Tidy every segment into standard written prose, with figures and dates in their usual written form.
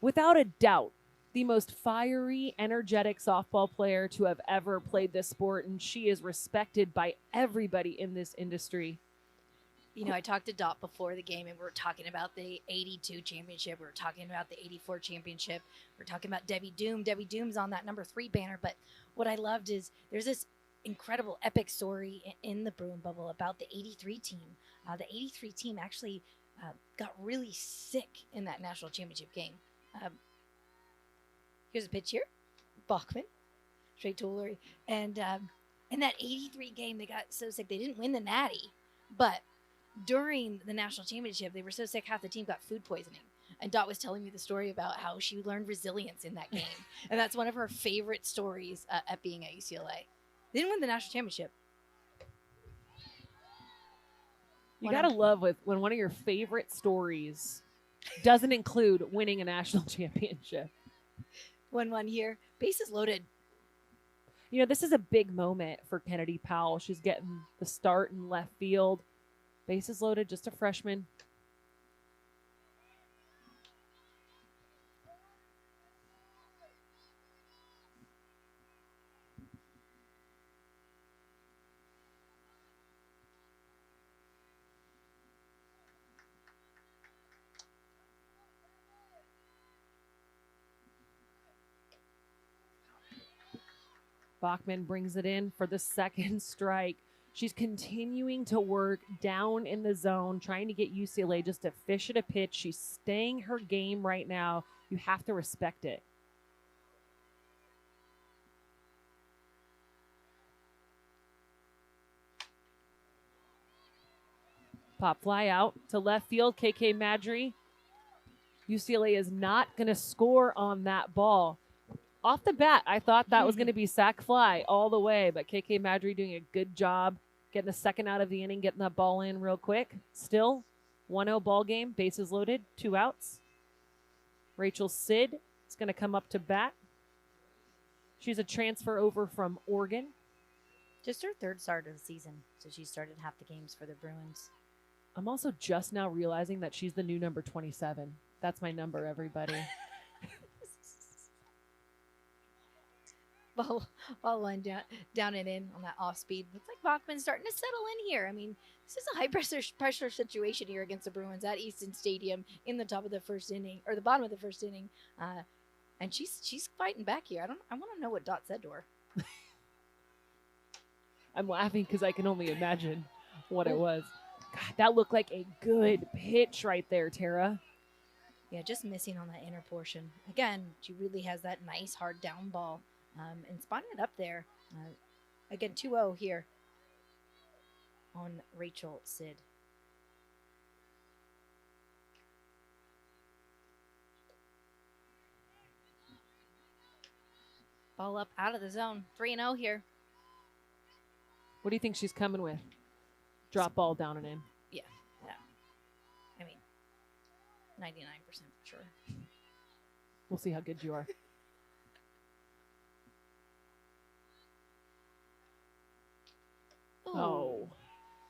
without a doubt, the most fiery, energetic softball player to have ever played this sport, and she is respected by everybody in this industry. You know, I talked to Dot before the game, and we were talking about the 82 championship. We were talking about the 84 championship. We're talking about Debbie Doom. Debbie Doom's on that number 3 banner. But what I loved is there's this incredible epic story in the Bruin bubble about the 83 team. The 83 team actually got really sick in that national championship game. Here's a pitch here. Bachman, straight to Lurie. And in that 83 game, they got so sick. They didn't win the Natty, but during the national championship, they were so sick, half the team got food poisoning. And Dot was telling me the story about how she learned resilience in that game. And that's one of her favorite stories at being at UCLA. They didn't win the national championship. You got to love when one of your favorite stories doesn't include winning a national championship. 1-1 here. Bases loaded. You know, this is a big moment for Kennedy Powell. She's getting the start in left field. Bases loaded, just a freshman. Bachman brings it in for the second strike. She's continuing to work down in the zone, trying to get UCLA just to fish at a pitch. She's staying her game right now. You have to respect it. Pop fly out to left field. KK Madry. UCLA is not going to score on that ball. Off the bat, I thought that was going to be sac fly all the way, but KK Madry doing a good job getting the second out of the inning, getting that ball in real quick. Still, 1-0 ball game, bases loaded, 2 outs. Rachel Sid is going to come up to bat. She's a transfer over from Oregon. Just her 3rd start of the season, so she started half the games for the Bruins. I'm also just now realizing that she's the new number 27. That's my number, everybody. Ball line down and in on that off speed. Looks like Bachman's starting to settle in here. I mean, this is a high pressure situation here against the Bruins at Easton Stadium in the top of the first inning, or the bottom of the first inning. And she's fighting back here. I want to know what Dot said to her. I'm laughing because I can only imagine what it was. God, that looked like a good pitch right there, Tara. Yeah, just missing on that inner portion. Again, she really has that nice hard down ball. And spotting it up there. Again, 2-0 here on Rachel Sid. Ball up out of the zone. 3-0 here. What do you think she's coming with? Drop ball down and in. Yeah. I mean, 99% for sure. We'll see how good you are. Oh.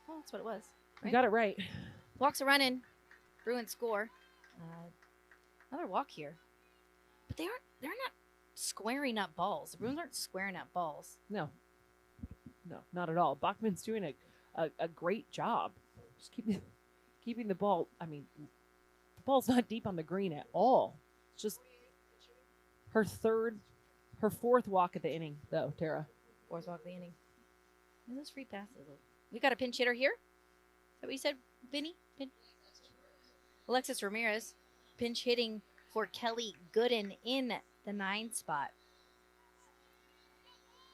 Well, that's what it was. Right? You got it right. Walks a run in. Bruins score. Another walk here. But they're not squaring up balls. The Bruins aren't squaring up balls. No, not at all. Bachman's doing a great job. Just keeping the ball. I mean, the ball's not deep on the green at all. It's just her 4th walk of the inning, though, Tara. 4th walk of the inning. Those free passes. We got a pinch hitter here. Is that what you said, Vinny? Alexis Ramirez pinch hitting for Kelly Gooden in the 9 spot.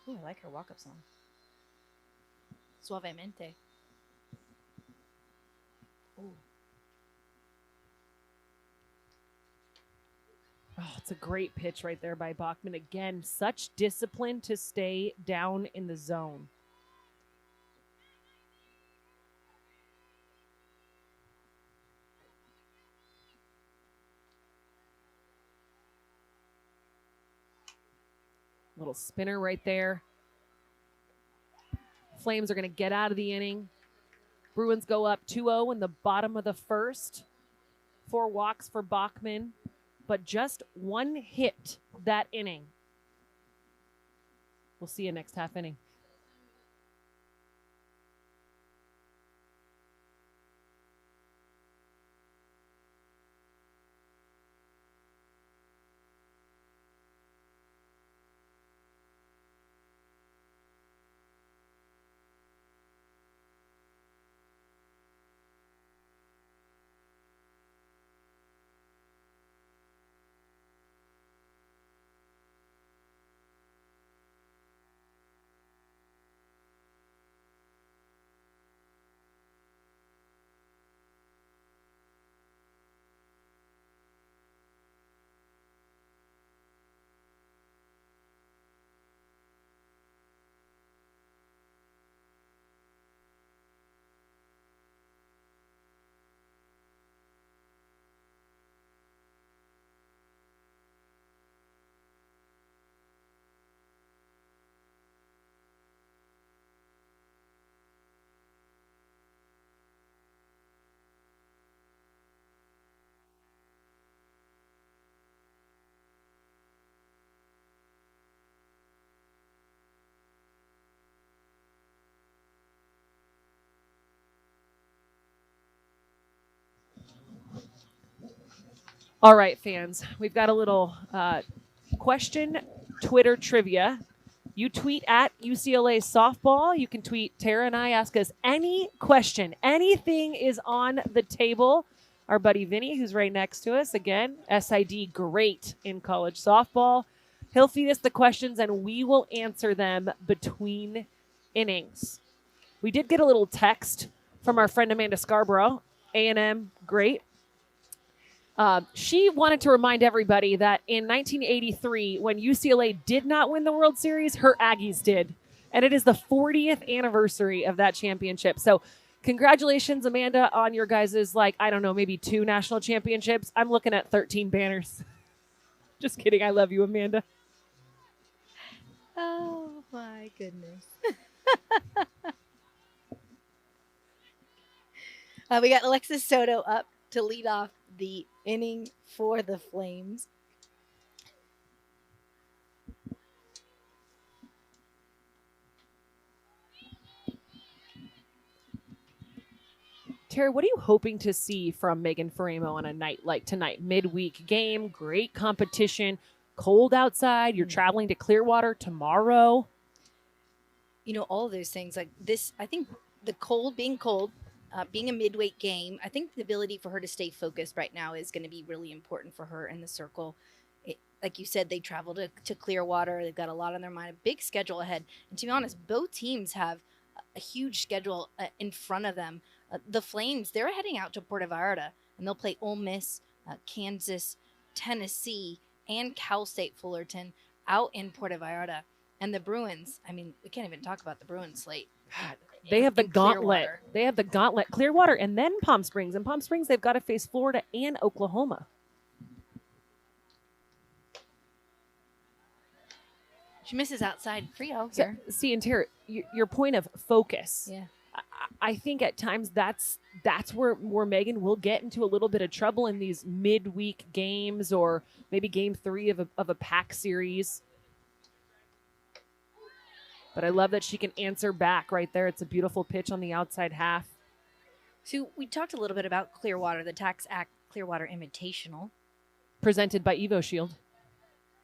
Ooh, I like her walk-up song. Suavemente. Ooh. Oh, it's a great pitch right there by Bachman. Again, such discipline to stay down in the zone. Little spinner right there. Flames are going to get out of the inning. Bruins go up 2-0 in the bottom of the first. 4 walks for Bachman. but just one hit that inning. We'll see you next half inning. All right, fans, we've got a little question Twitter trivia. You tweet at UCLA softball. You can tweet Tara and I. Ask us any question. Anything is on the table. Our buddy Vinny, who's right next to us, again, SID great in college softball. He'll feed us the questions, and we will answer them between innings. We did get a little text from our friend Amanda Scarborough, A&M great. She wanted to remind everybody that in 1983, when UCLA did not win the World Series, her Aggies did. And it is the 40th anniversary of that championship. So congratulations, Amanda, on your guys' maybe 2 national championships. I'm looking at 13 banners. Just kidding. I love you, Amanda. Oh, my goodness. We got Alexis Soto up to lead off the inning for the Flames. Terry, what are you hoping to see from Megan Faramo on a night like tonight? Midweek game, great competition, cold outside. You're traveling to Clearwater tomorrow. You know, all of those things like this. I think the being cold, being a midweek game, I think the ability for her to stay focused right now is going to be really important for her in the circle. Like you said, they travel to Clearwater. They've got a lot on their mind, a big schedule ahead. And to be honest, both teams have a huge schedule in front of them. The Flames, they're heading out to Puerto Vallarta, and they'll play Ole Miss, Kansas, Tennessee, and Cal State Fullerton out in Puerto Vallarta. And the Bruins, I mean, we can't even talk about the Bruins slate. They have the gauntlet. Clearwater. They have the gauntlet. Clearwater and then Palm Springs. In Palm Springs, they've got to face Florida and Oklahoma. She misses outside Frio here. So, see, and Tara, your point of focus. Yeah. I think at times that's where Megan will get into a little bit of trouble in these midweek games or maybe game 3 of a pack series. But I love that she can answer back right there. It's a beautiful pitch on the outside half. So we talked a little bit about Clearwater, the Tax Act Clearwater Invitational. Presented by Evo Shield.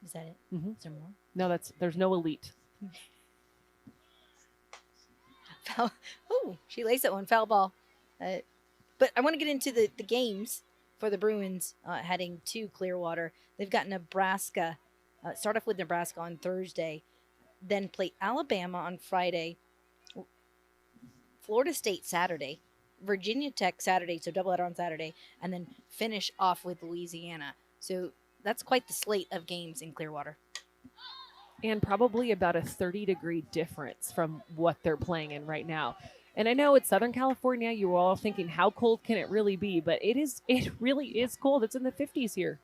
Is that it? Mm-hmm. Is there more? No, there's no elite. Oh, she laced that one. Foul ball. But I want to get into the games for the Bruins heading to Clearwater. They've got Nebraska. Start off with Nebraska on Thursday. Then play Alabama on Friday. Florida State Saturday. Virginia Tech Saturday, so doubleheader on Saturday. And then finish off with Louisiana. So that's quite the slate of games in Clearwater. And probably about a 30-degree difference from what they're playing in right now. And I know it's Southern California. You were all thinking, how cold can it really be? But it really is cold. It's in the 50s here.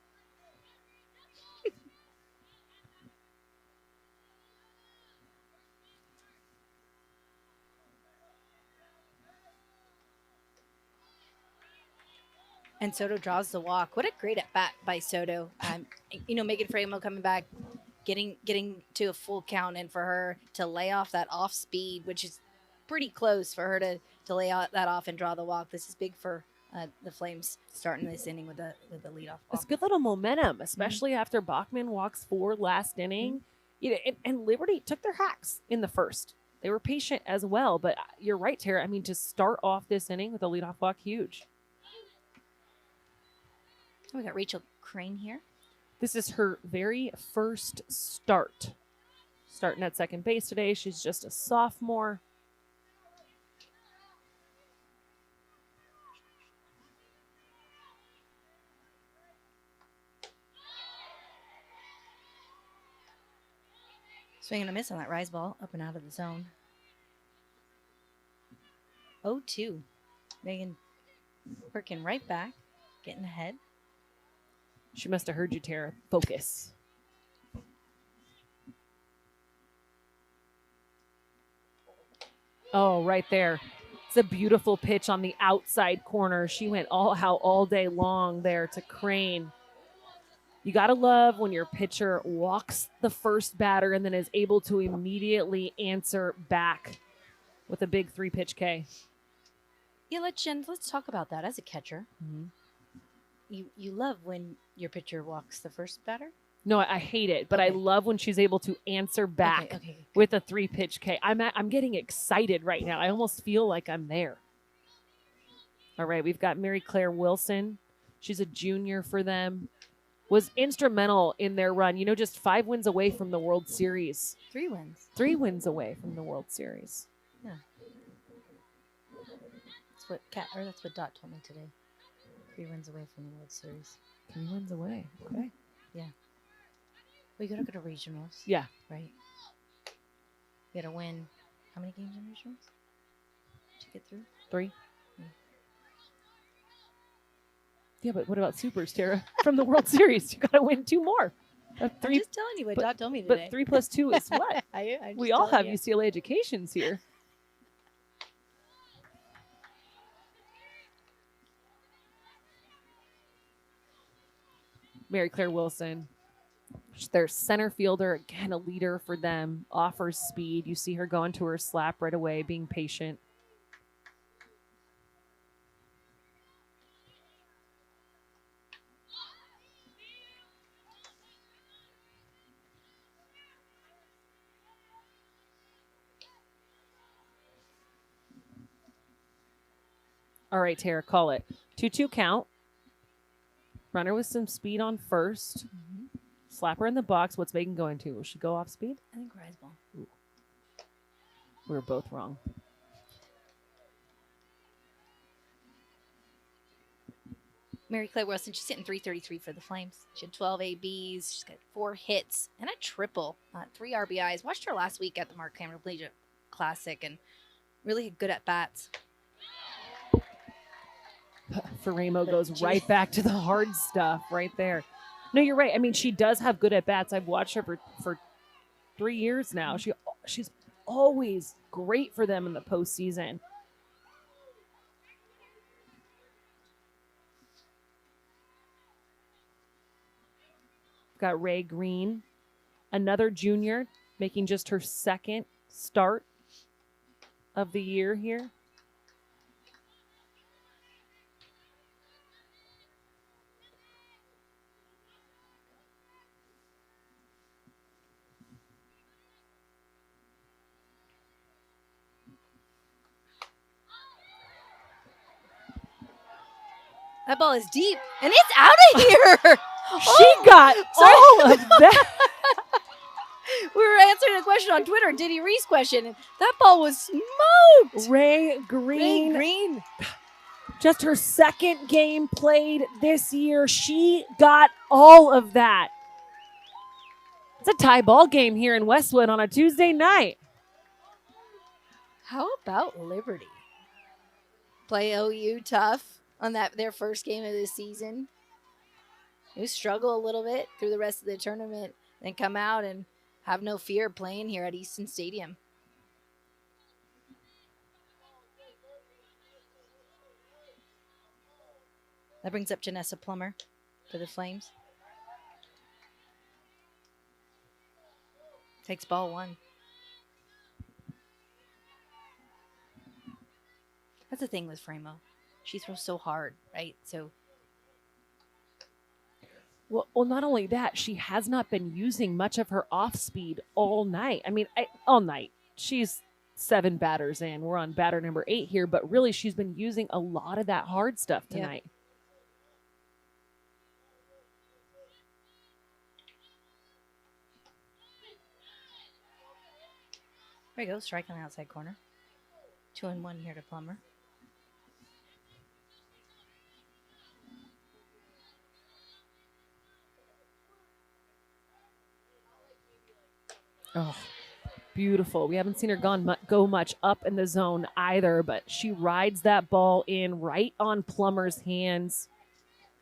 And Soto draws the walk. What a great at bat by Soto. Megan Framo coming back, getting to a full count, and for her to lay off that off speed, which is pretty close for her to lay out that off and draw the walk. This is big for the Flames starting this inning with the leadoff walk. It's good little momentum, especially after Bachman walks 4 last inning. And Liberty took their hacks in the first. They were patient as well, but you're right, Tara. I mean, to start off this inning with a leadoff walk, huge. We got Rachel Crane here. This is her very first start. Starting at second base today. She's just a sophomore. Swing and a miss on that rise ball, up and out of the zone. 0-2. Megan working right back, getting ahead. She must have heard you, Tara. Focus. Oh, right there. It's a beautiful pitch on the outside corner. She went all day long there to Crane. You got to love when your pitcher walks the first batter and then is able to immediately answer back with a big 3-pitch K. Yeah, let's talk about that as a catcher. Mm-hmm. You love when your pitcher walks the first batter? No, I hate it, but okay. I love when she's able to answer back with a 3-pitch K. I'm getting excited right now. I almost feel like I'm there. All right, we've got Mary Claire Wilson. She's a junior for them. Was instrumental in their run. Just 5 wins away from the World Series. 3 wins. 3 wins away from the World Series. Yeah. That's what Dot told me today. 3 wins away from the World Series. 3 wins away. Okay. Yeah. We got to go to regionals. Yeah. Right. We got to win. How many games in regionals? Did you get through? 3. Yeah, but what about supers, Tara? From the World Series, you got to win 2 more. 3, I'm just telling you what Dot told me today. But 3 plus 2 is what? We all have UCLA educations here. Mary Claire Wilson, their center fielder, again, a leader for them, offers speed. You see her going to her slap right away, being patient. All right, Tara, call it. 2-2 count. Runner with some speed on first. Mm-hmm. Slap her in the box. What's Megan going to? Will she go off speed? I think rise ball. Ooh. We were both wrong. Mary Claire Wilson, she's hitting .333 for the Flames. She had 12 ABs. She's got 4 hits and a triple, 3 RBIs. Watched her last week at the Mark Cameron Collegiate Classic and really good at bats. Faremo goes right back to the hard stuff right there. No, you're right. I mean, she does have good at-bats. I've watched her for 3 years now. She's always great for them in the postseason. Got Ray Green, another junior, making just her second start of the year here. That ball is deep, and it's out of here. She got all of that. We were answering a question on Twitter, Diddy Reese question, and that ball was smoked. Ray Green. Just her second game played this year. She got all of that. It's a tie ball game here in Westwood on a Tuesday night. How about Liberty? Play OU tough on their first game of the season. You struggle a little bit through the rest of the tournament, then come out and have no fear playing here at Easton Stadium. That brings up Janessa Plummer for the Flames. Takes ball 1. That's the thing with Framo. She throws so hard, right? So Well, not only that, she has not been using much of her off speed all night. I mean, all night. She's 7 batters in. We're on batter number 8 here, but really she's been using a lot of that hard stuff tonight. Yep. There you go, strike on the outside corner. 2-1 here to Plummer. Oh, beautiful. We haven't seen her go much up in the zone either, but she rides that ball in right on Plummer's hands.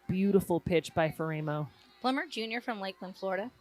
Beautiful pitch by Framo. Plummer Jr. from Lakeland, Florida.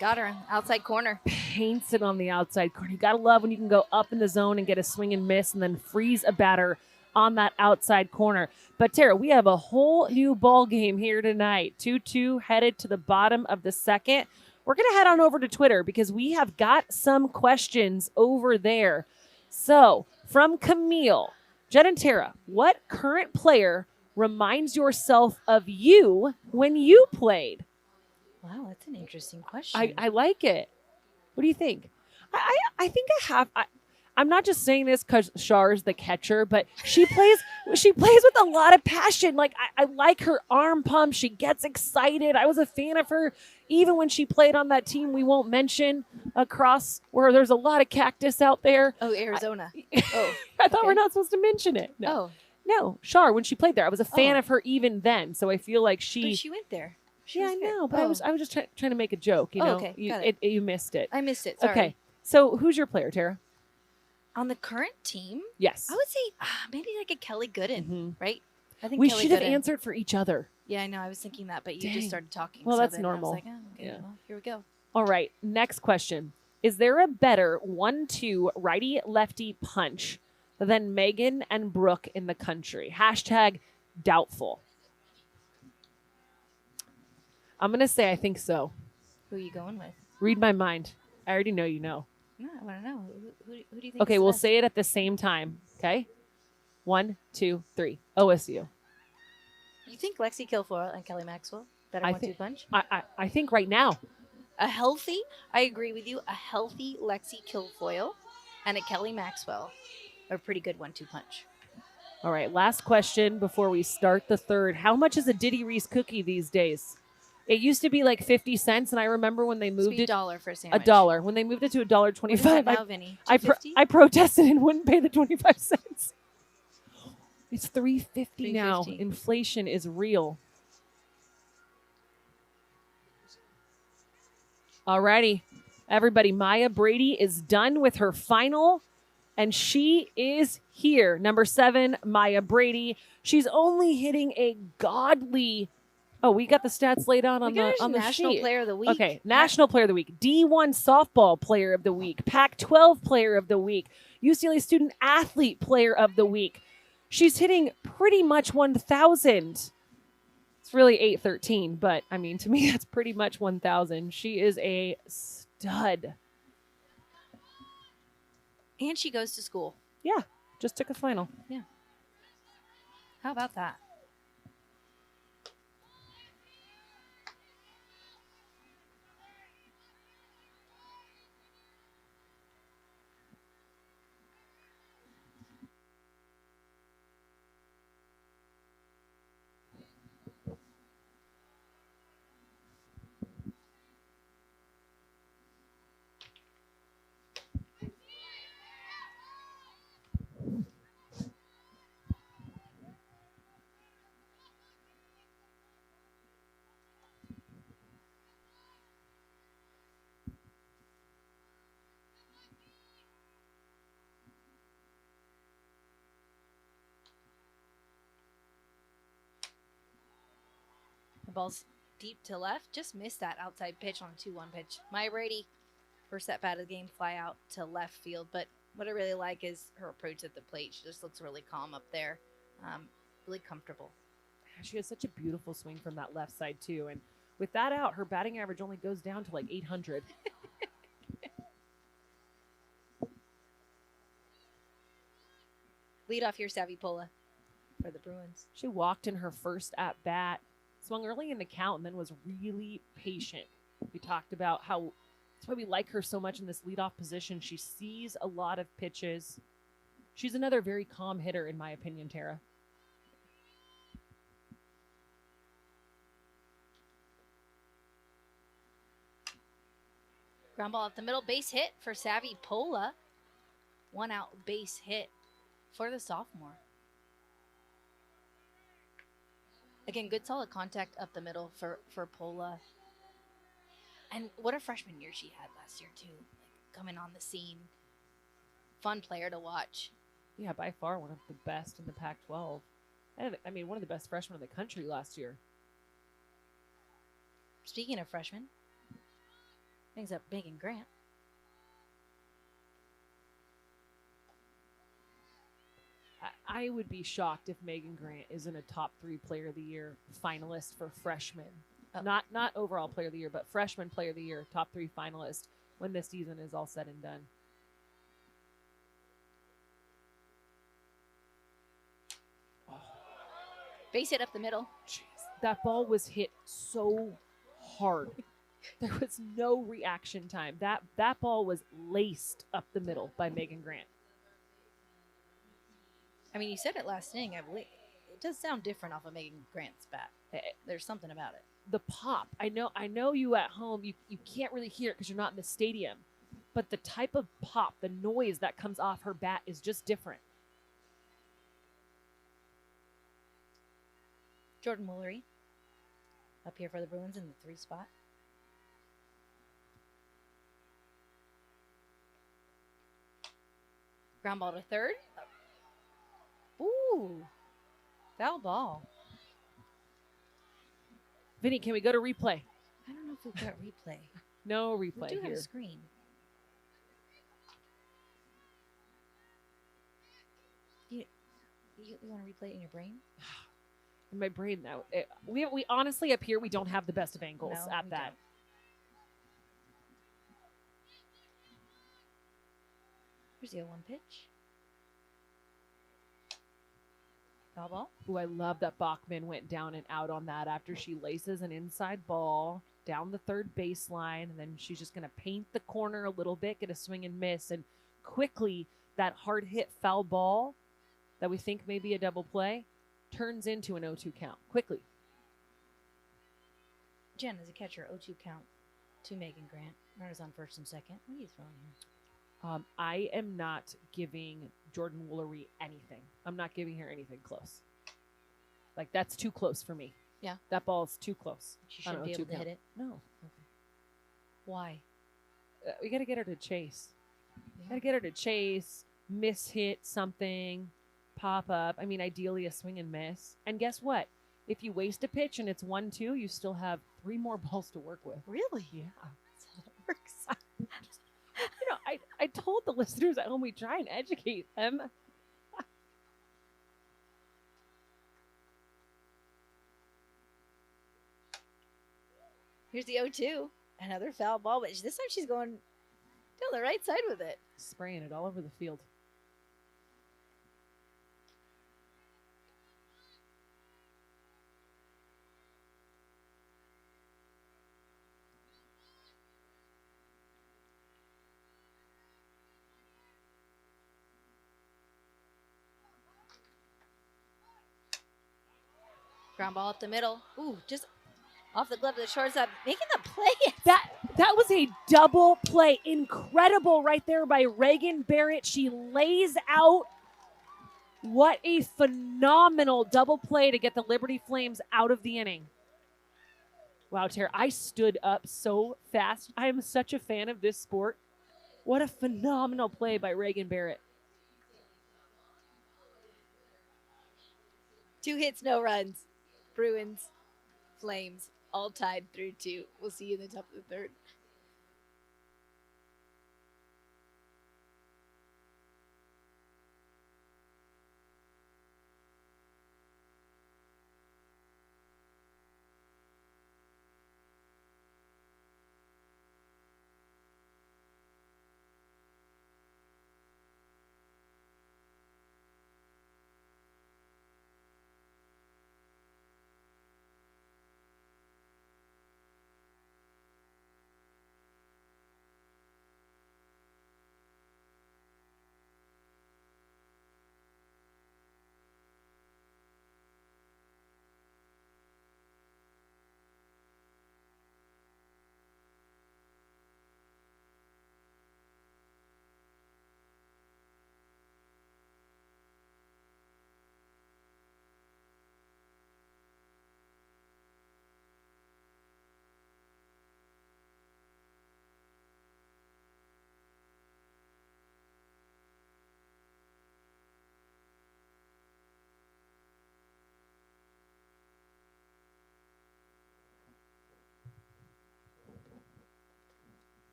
Got her. Outside corner. Paints it on the outside corner. You got to love when you can go up in the zone and get a swing and miss and then freeze a batter on that outside corner. But Tara, we have a whole new ball game here tonight. 2-2 headed to the bottom of the second. We're going to head on over to Twitter because we have got some questions over there. So from Camille, Jen and Tara, what current player reminds yourself of you when you played? Wow, that's an interesting question. I like it. What do you think? I think I have. I'm not just saying this because Char's the catcher, but she plays with a lot of passion. Like I like her arm pump. She gets excited. I was a fan of her even when she played on that team we won't mention across where there's a lot of cactus out there. Oh, Arizona. I thought we're not supposed to mention it. No, Char, when she played there, I was a fan of her even then. So I feel like But she went there. I know, but I was just trying to make a joke. You know, okay. You missed it. I missed it. Sorry. Okay, so who's your player, Tara? On the current team, Yes, I would say maybe like a Kelly Gooden, right? I think we Kelly should have Gooden. answered for each other. Yeah, I know. I was thinking that, but you Dang. just started talking. Well, so that's then normal. I was like, oh, okay, Yeah. well, here we go. All right, next question. Is there a better 1-2 righty-lefty punch than Megan and Brooke in the country? # doubtful. I'm going to say I think so. Who are you going with? Read my mind. I already know you know. No, I want to know. Who do you think? Okay, is we'll best? say it at the same time. Okay? 1, 2, 3. OSU. You think Lexi Kilfoyle and Kelly Maxwell better 1-2 punch? I think right now. I agree with you. A healthy Lexi Kilfoyle and a Kelly Maxwell are a pretty good 1-2 punch. All right, last question before we start the third. How much is a Diddy Reese cookie these days? It used to be like 50 cents, and I remember when they moved it $1 for a sandwich. $1. When they moved it to $1.25, now, Vinny? I protested and wouldn't pay the 25 cents. It's $3.50 now. $3.50. Inflation is real. Alrighty, everybody. Maya Brady is done with her final, and she is here. Number 7, Maya Brady. She's only hitting a godly. Oh, we got the stats laid out on the National sheet. Player of the Week. Okay, National Player of the Week, D1 Softball Player of the Week, Pac-12 Player of the Week, UCLA Student Athlete Player of the Week. She's hitting pretty much 1,000. It's really 813, but I mean, to me, that's pretty much 1,000. She is a stud. And she goes to school. Yeah, just took a final. How about that? The ball's deep to left. Just missed that outside pitch on a 2-1 pitch. Maya Brady, first at bat of the game, fly out to left field. But What I really like is her approach at the plate. She just looks really calm up there, really comfortable. She has such a beautiful swing from that left side, too. And with that out, her batting average only goes down to like 800. Lead off here, Savvy Pola, for the Bruins. She walked in her first at bat, swung early in the count, and then was really patient. We talked about how that's why we like her so much in this leadoff position. She sees a lot of pitches. She's another very calm hitter, in my opinion, Tara. Ground ball up the middle, base hit for Savvy Pola. 1 out base hit for the sophomore. Again, good solid contact up the middle for Pola. And what a freshman year she had last year, too. Like, coming on the scene. Fun player to watch. Yeah, by far one of the best in the Pac-12. And, I mean, one of the best freshmen in the country last year. Speaking of freshmen, brings up Megan Grant. I would be shocked if Megan Grant isn't a top 3 player of the year finalist for freshmen. Oh. Not overall player of the year, but freshman player of the year, top 3 finalist when this season is all said and done. Oh. Base hit up the middle. Jeez, that ball was hit so hard. There was no reaction time. That ball was laced up the middle by Megan Grant. I mean, you said it last inning, I believe. It does sound different off of Megan Grant's bat. There's something about it. The pop. I know you at home, you can't really hear it because you're not in the stadium. But the type of pop, the noise that comes off her bat is just different. Jordan Woolery up here for the Bruins in the 3 spot. Ground ball to third. Ooh, foul ball. Vinny, can we go to replay? I don't know if we've got replay. No We replay do have here. a screen. You want to replay it in your brain? In my brain, though. We honestly, up here, we don't have the best of angles No, at we that. don't. Here's the 0-1 pitch. Foul ball. Ooh, I love that Bachman went down and out on that after she laces an inside ball down the third baseline, and then she's just going to paint the corner a little bit, get a swing and miss, and quickly that hard hit foul ball that we think may be a double play turns into an 0-2 count quickly. Jen, as a catcher, 0-2 count to Megan Grant. Runners on first and second. What are you throwing here? I am not giving Jordan Woolery anything. I'm not giving her anything close. Like, that's too close for me. Yeah. That ball is too close. She shouldn't be able to hit it. No. Okay. Why? We got to get her to chase. Got to get her to chase, miss hit something, pop up. I mean, ideally a swing and miss. And guess what? If you waste a pitch and it's 1-2, you still have 3 more balls to work with. Really? Yeah. That's how it works. You know, I told the listeners at home we try and educate them. Here's the 0-2. Another foul ball, but this time she's going down the right side with it. Spraying it all over the field. Ground ball up the middle. Ooh, just off the glove of the shortstop, making the play. That was a double play. Incredible right there by Reagan Barrett. She lays out. What a phenomenal double play to get the Liberty Flames out of the inning. Wow, Tara, I stood up so fast. I am such a fan of this sport. What a phenomenal play by Reagan Barrett. 2 hits, no runs. Bruins, Flames, all tied through 2. We'll see you in the top of the third.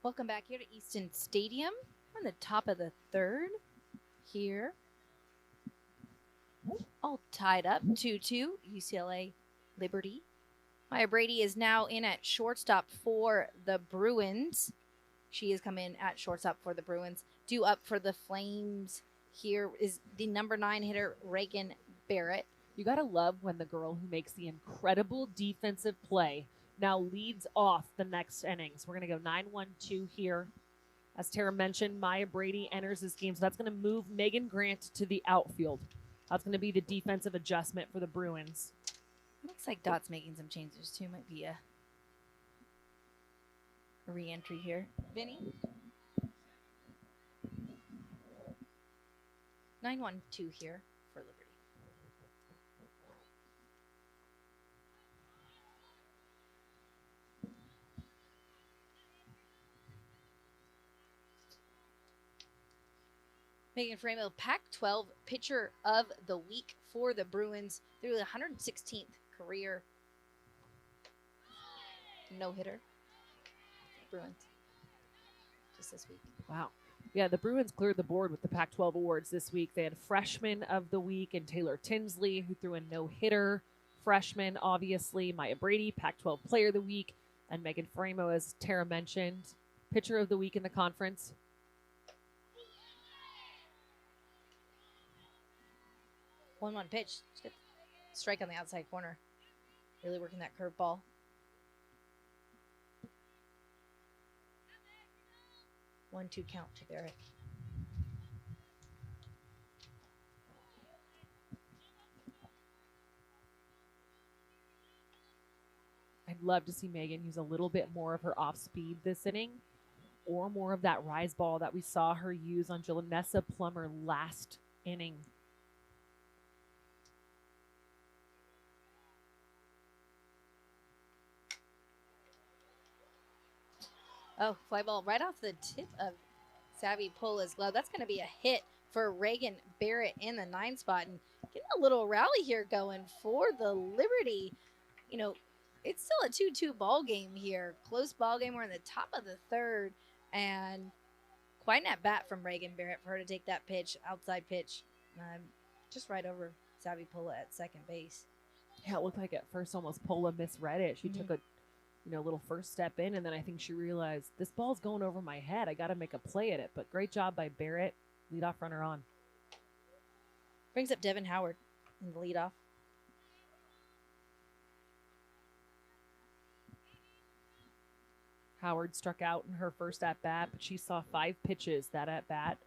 Welcome back here to Easton Stadium. We're on the top of the third here. All tied up, 2-2, UCLA Liberty. Maya Brady is now in at shortstop for the Bruins. She has come in at shortstop for the Bruins. Due up for the Flames here is the number 9 hitter, Reagan Barrett. You got to love when the girl who makes the incredible defensive play now leads off the next innings. We're going to go 9-1-2 here. As Tara mentioned, Maya Brady enters this game, so that's going to move Megan Grant to the outfield. That's going to be the defensive adjustment for the Bruins. Looks like Dot's making some changes too. Might be a re-entry here. Vinny? 9-1-2 here for Liberty. Megan Framo, Pac-12 Pitcher of the Week for the Bruins. Through the 116th career no-hitter. Bruins. Just this week. Wow. Yeah, the Bruins cleared the board with the Pac-12 awards this week. They had Freshman of the Week and Taylor Tinsley, who threw a no-hitter. Freshman, obviously. Maya Brady, Pac-12 Player of the Week. And Megan Framo, as Tara mentioned, Pitcher of the Week in the conference. 1-1 pitch. Strike on the outside corner. Really working that curveball. One-two count to Barrett. I'd love to see Megan use a little bit more of her off speed this inning, or more of that rise ball that we saw her use on Jalanessa Plummer last inning. Oh, fly ball right off the tip of Savvy Pola's glove. That's going to be a hit for Reagan Barrett in the 9 spot. And getting a little rally here going for the Liberty. You know, it's still a 2-2 ball game here. Close ball game. We're in the top of the third. And quite an at-bat from Reagan Barrett for her to take that pitch, outside pitch, just right over Savvy Pola at second base. Yeah, it looked like at first almost Pola misread it. She took a little first step in, and then I think she realized this ball's going over my head. I got to make a play at it. But great job by Barrett. Leadoff runner on. Brings up Devin Howard in the leadoff. Howard struck out in her first at-bat, but she saw 5 pitches that at-bat.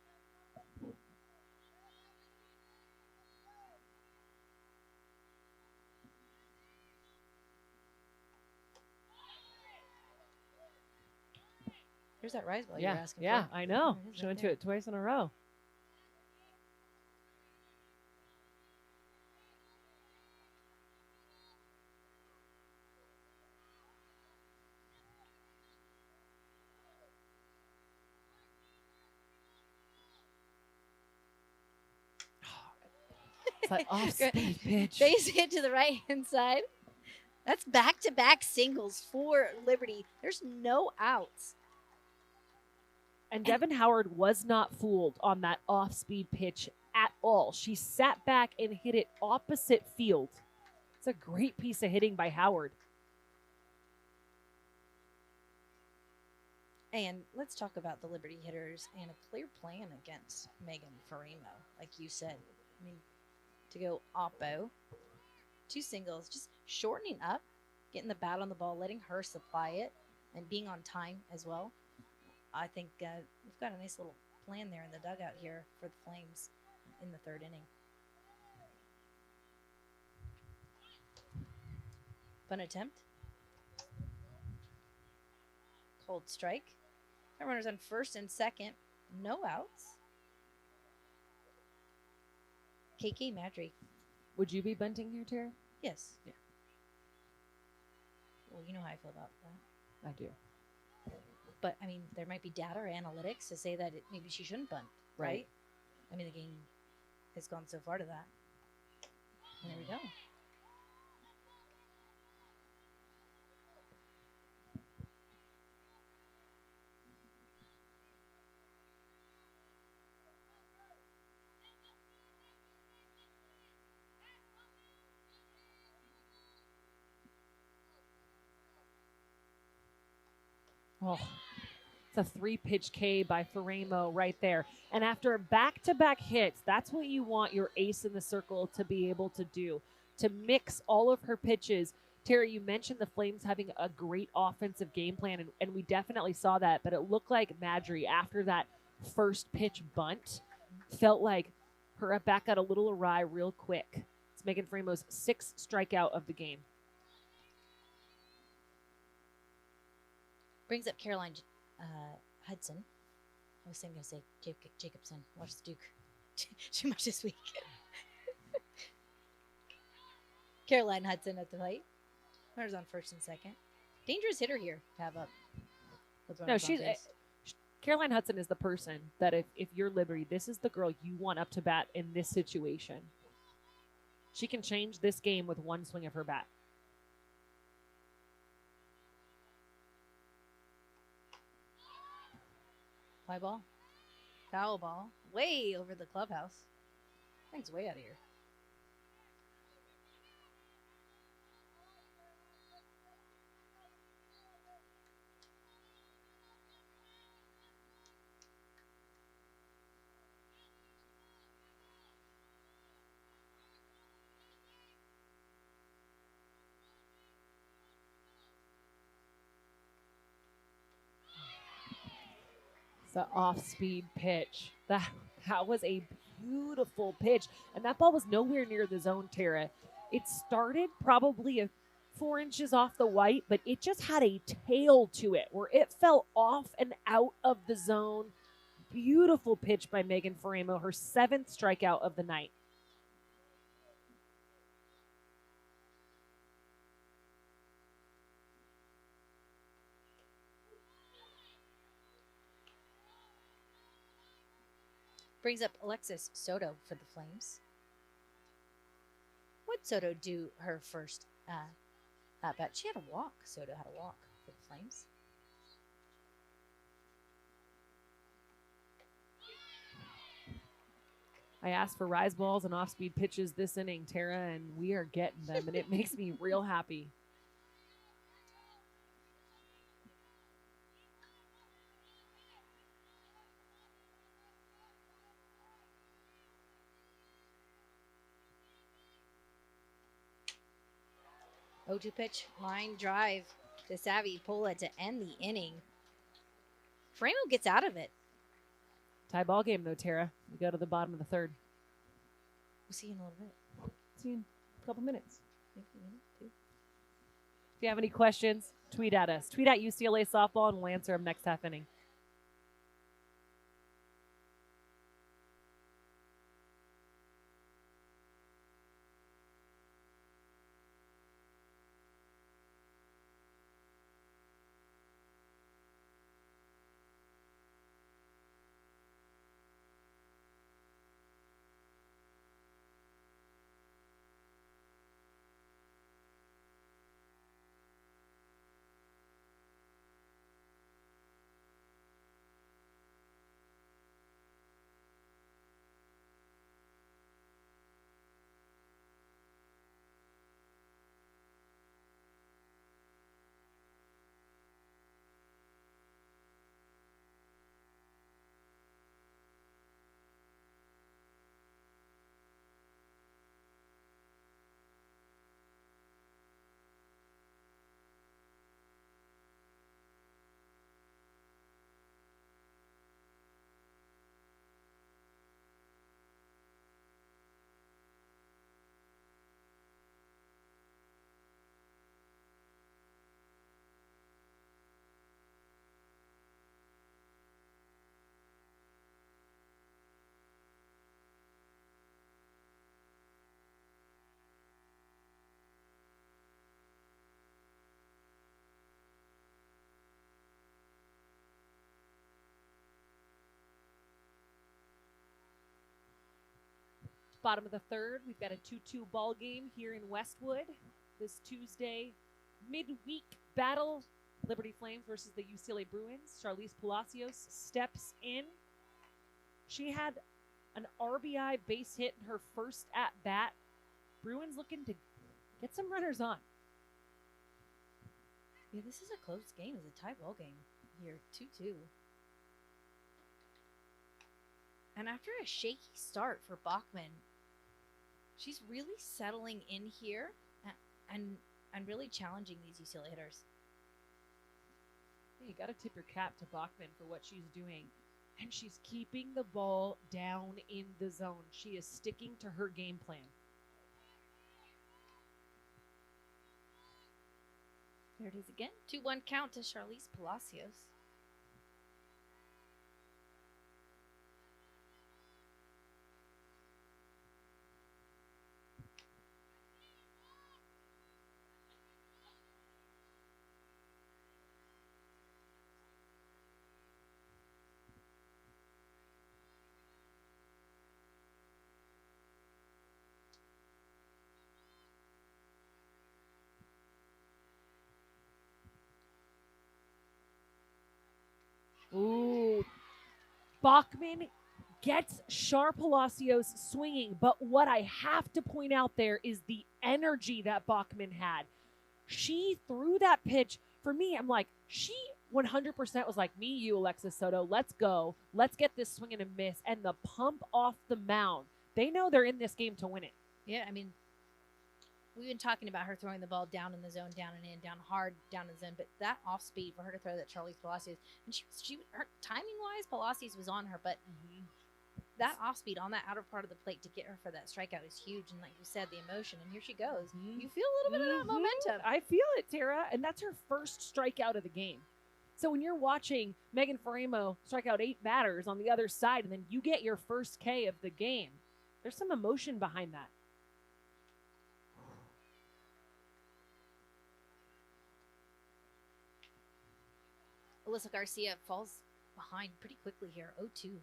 There's that rise ball you were asking for. Yeah, I know. She went to it twice in a row. It's like off-speed pitch. Base hit to the right-hand side. That's back-to-back singles for Liberty. There's no outs. And Devin Howard was not fooled on that off-speed pitch at all. She sat back and hit it opposite field. It's a great piece of hitting by Howard. And let's talk about the Liberty hitters and a clear plan against Megan Farimo, like you said. I mean, to go oppo, 2 singles, just shortening up, getting the bat on the ball, letting her supply it, and being on time as well. I think we've got a nice little plan there in the dugout here for the Flames in the 3rd inning. Fun attempt. Cold strike. That runner's on first and second. No outs. KK Madry. Would you be bunting here, Tara? Yes. Yeah. Well, you know how I feel about that. I do. But, I mean, there might be data or analytics to say that maybe she shouldn't bunt, right? I mean, the game has gone so far to that. And there we go. Oh, it's a 3-pitch K by Faremo right there. And after back-to-back hits, that's what you want your ace in the circle to be able to do, to mix all of her pitches. Tara, you mentioned the Flames having a great offensive game plan, and we definitely saw that, but it looked like Madry, after that first pitch bunt, felt like her at-bat got a little awry real quick. It's Megan Framo's 6th strikeout of the game. Brings up Caroline Hudson. I was going to say Jacobson. Watch the Duke too much this week. Caroline Hudson at the plate. Runners on first and second. Dangerous hitter here to have up. No, Caroline Hudson is the person that if you're Liberty, this is the girl you want up to bat in this situation. She can change this game with one swing of her bat. Fly ball. Foul ball. Way over the clubhouse. Thing's way out of here. The off-speed pitch. That was a beautiful pitch. And that ball was nowhere near the zone, Tara. It started probably 4 inches off the white, but it just had a tail to it where it fell off and out of the zone. Beautiful pitch by Megan Faremo, her 7th strikeout of the night. Brings up Alexis Soto for the Flames. What'd Soto do her first at bat? She had a walk. Soto had a walk for the Flames. I asked for rise balls and off-speed pitches this inning, Tara, and we are getting them, and it makes me real happy. O2 pitch, line drive to Savvy Pola to end the inning. Faremo gets out of it. Tie ball game, though, Tara. We go to the bottom of the 3rd. We'll see you in a little bit. See you in a couple minutes. Maybe a minute, too. If you have any questions, tweet at us. Tweet at UCLA Softball, and we'll answer them next half inning. Bottom of the 3rd, we've got a 2-2 ball game here in Westwood this Tuesday. Midweek battle, Liberty Flames versus the UCLA Bruins. Sharlize Palacios steps in. She had an RBI base hit in her first at-bat. Bruins looking to get some runners on. Yeah, this is a close game. It's a tie ball game. here, 2-2. And after a shaky start for Bachman, she's really settling in here and really challenging these UCLA hitters. You got to tip your cap to Bachman for what she's doing. And she's keeping the ball down in the zone. She is sticking to her game plan. There it is again. 2-1 count to Sharlize Palacios. Ooh. Bachman gets Palacios swinging, but what I have to point out there is the energy that Bachman had. She threw that pitch. For me, I'm like, she 100% was like, me, you, Alexis Soto, let's go. Let's get this swing and a miss. And the pump off the mound. They know they're in this game to win it. Yeah, I mean, we've been talking about her throwing the ball down in the zone, down and in, down hard, down in the zone. But that off speed for her to throw that Sharlize Palacios, and her timing wise, Palacios was on her, but that off speed on that outer part of the plate to get her for that strikeout is huge. And like you said, the emotion, and here she goes. You feel a little bit of that momentum. I feel it, Tara, and that's her first strikeout of the game. So when you're watching Megan Faremo strike out 8 batters on the other side, and then you get your first K of the game, there's some emotion behind that. Alyssa Garcia falls behind pretty quickly here, 0-2.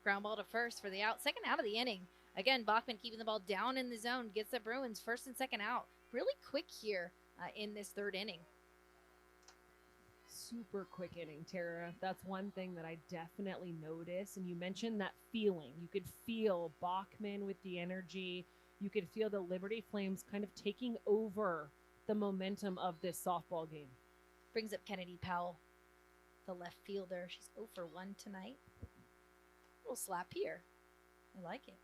Ground ball to first for the out. Second out of the inning. Again, Bachman keeping the ball down in the zone. Gets the Bruins first and second out. Really quick here in this third inning. Super quick inning, Tara. That's one thing that I definitely noticed. And you mentioned that feeling. You could feel Bachman with the energy. You could feel the Liberty Flames kind of taking over the momentum of this softball game. Brings up Kennedy Powell, the left fielder. She's 0 for 1 tonight. Little slap here. I like it.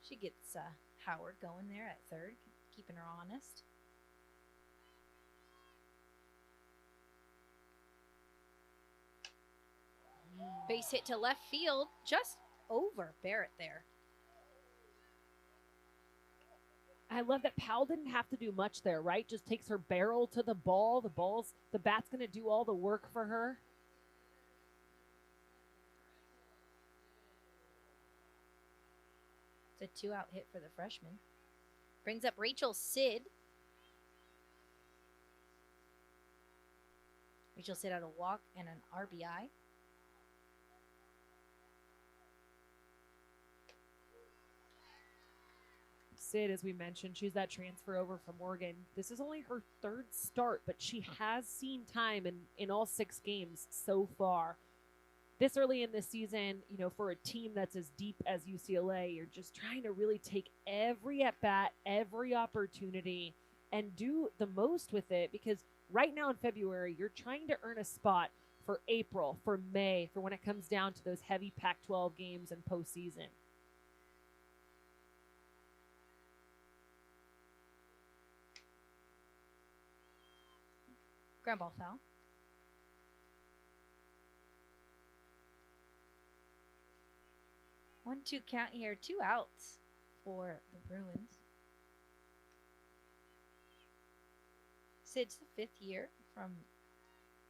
She gets Howard going there at third, keeping her honest. Base hit to left field, just over Barrett there. I love that Powell didn't have to do much there, right? Just takes her barrel to the ball. The bat's going to do all the work for her. It's a 2-out hit for the freshman. Brings up Rachel Sid. Rachel Sid had a walk and an RBI. Sid, as we mentioned, she's that transfer over from Oregon. This is only her 3rd start, but she has seen time in all 6 games so far. This early in the season, you know, for a team that's as deep as UCLA, you're just trying to really take every at-bat, every opportunity, and do the most with it, because right now in February, you're trying to earn a spot for April, for May, for when it comes down to those heavy Pac-12 games and postseason. Ground ball foul. 1-2 count here. 2 outs for the Bruins. Sid's the 5th year from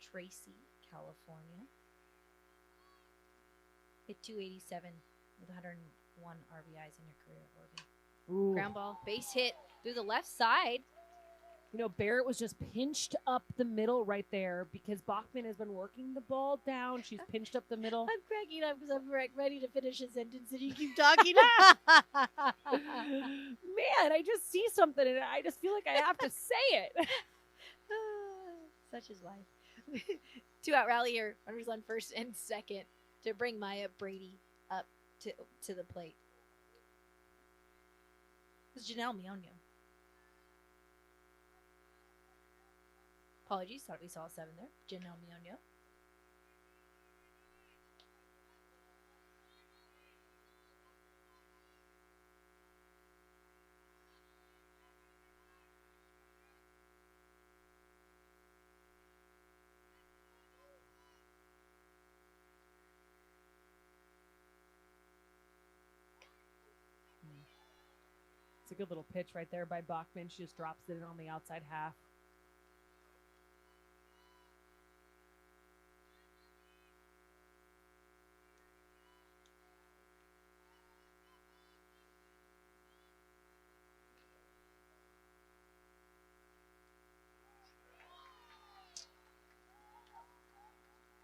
Tracy, California. Hit .287 with 101 RBIs in her career at Oregon. Ooh. Ground ball, base hit through the left side. You know, Barrett was just pinched up the middle right there because Bachman has been working the ball down. She's pinched up the middle. I'm cracking up because I'm ready to finish a sentence and you keep talking. Man, I just see something and I just feel like I have to say it. Such is life. 2-out rally here. Runners on first and second to bring Maya Brady up to the plate. This is Janelle Mionio. Apologies, thought we saw a 7 there. Janelle Mionio. It's a good little pitch right there by Bachman. She just drops it in on the outside half.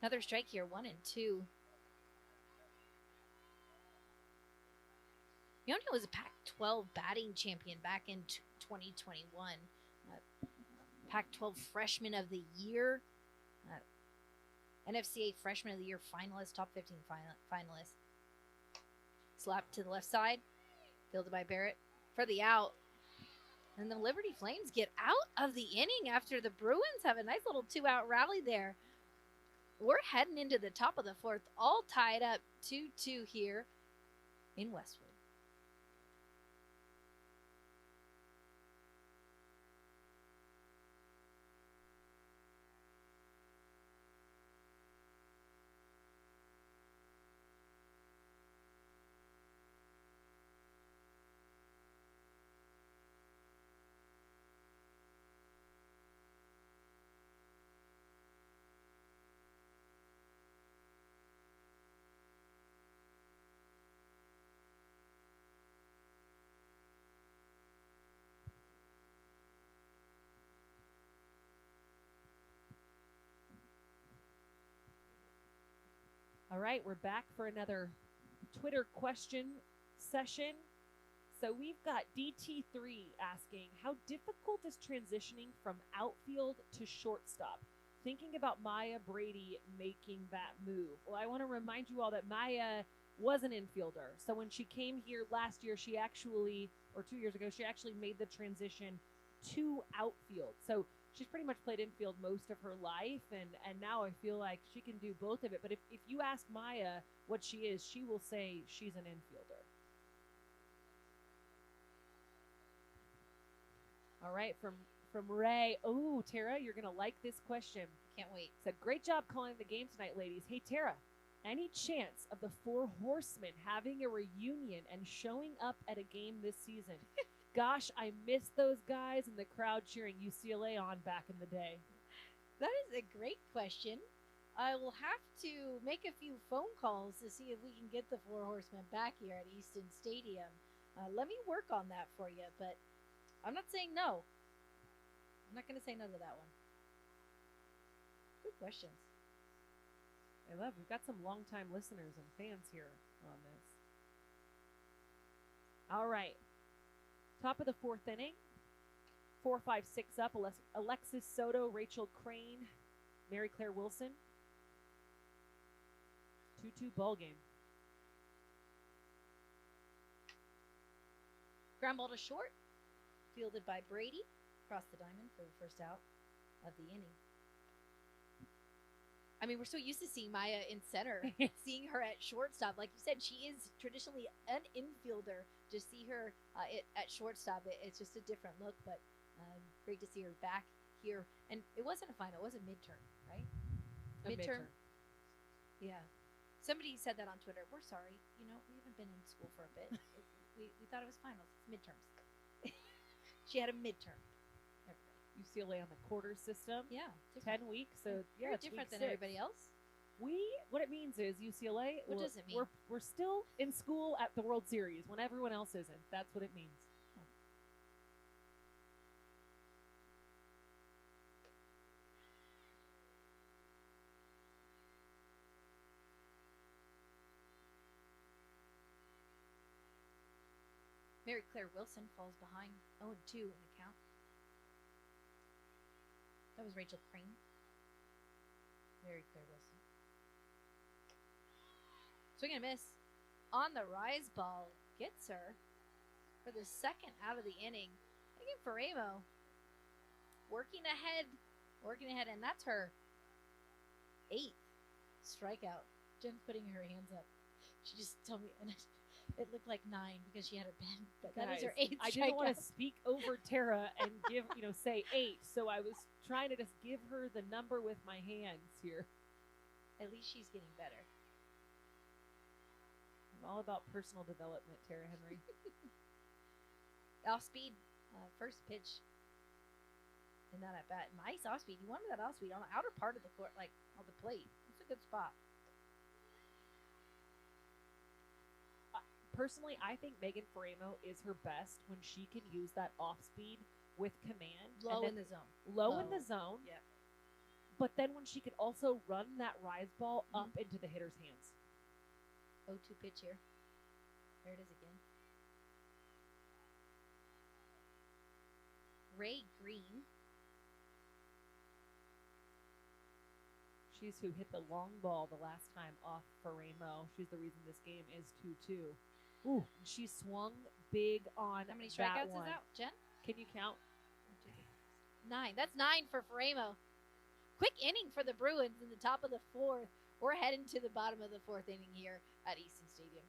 Another strike here, 1-2. Mionio was a Pac-12 batting champion back in 2021. Pac-12 Freshman of the Year. NFCA Freshman of the Year finalist, top 15 finalist. Slap to the left side. Fielded by Barrett for the out. And the Liberty Flames get out of the inning after the Bruins have a nice little 2-out rally there. We're heading into the top of the fourth, all tied up 2-2 here in Westwood. All right, we're back for another Twitter question session. So we've got DT3 asking, how difficult is transitioning from outfield to shortstop? Thinking about Maya Brady making that move. Well, I want to remind you all that Maya was an infielder. So when she came here last year, she actually, or 2 years ago, she actually made the transition to outfield. So she's pretty much played infield most of her life, and now I feel like she can do both of it. But if you ask Maya what she is, she will say she's an infielder. All right, from Ray. Oh, Tara, you're going to like this question. Can't wait. Said, great job calling the game tonight, ladies. Hey, Tara, any chance of the Four Horsemen having a reunion and showing up at a game this season? Gosh, I miss those guys and the crowd cheering UCLA on back in the day. That is a great question. I will have to make a few phone calls to see if we can get the Four Horsemen back here at Easton Stadium. Let me work on that for you, but I'm not saying no. I'm not going to say no to that one. Good questions. We've got some longtime listeners and fans here on this. All right. Top of the fourth inning. 4-5-6 up. Alexis Soto, Rachel Crane, Mary Claire Wilson. 2-2 ball game. Ground ball to short. Fielded by Brady. Across the diamond for the first out of the inning. I mean, we're so used to seeing Maya in center, seeing her at shortstop. Like you said, she is traditionally an infielder. To see her at shortstop, it's just a different look, but great to see her back here. And it wasn't a final, it was a midterm, right? Midterm. Yeah. Somebody said that on Twitter. We're sorry. You know, we haven't been in school for a bit. we thought it was finals. It's midterms. She had a midterm. UCLA on the quarter system. Yeah. 10 weeks. So, yeah, Very it's different week than 6. everybody else. What it means is UCLA. What does it mean? We're still in school at the World Series when everyone else isn't. That's what it means. Mary Claire Wilson falls behind 0-2 in the count. That was Rachel Crane. Very clear whistle. Swing and a miss. On the rise ball. Gets her for the second out of the inning. Megan Faremo working ahead. And that's her 8th strikeout. Jen's putting her hands up. She just told me, and it looked like 9 because she had a pen, but that is her 8th strikeout. I didn't want to speak over Tara and give, say 8. So I was trying to just give her the number with my hands here. At least she's getting better. I'm all about personal development, Tara Henry. Off speed, first pitch. And that at bat. Nice off speed. You wanted that off speed on the outer part of the court, like on the plate. It's a good spot. Personally, I think Megan Faremo is her best when she can use that off speed with command. Low in the zone. Low in the zone. Yep. But then when she can also run that rise ball up into the hitter's hands. 0-2 pitch here. There it is again. Ray Green. She's who hit the long ball the last time off Faremo. She's the reason this game is 2-2. Ooh, she swung big on How many strikeouts that one. is that, Jen? Can you count? 9. That's 9 for Faremo. Quick inning for the Bruins in the top of the 4th. We're heading to the bottom of the 4th inning here at Easton Stadium.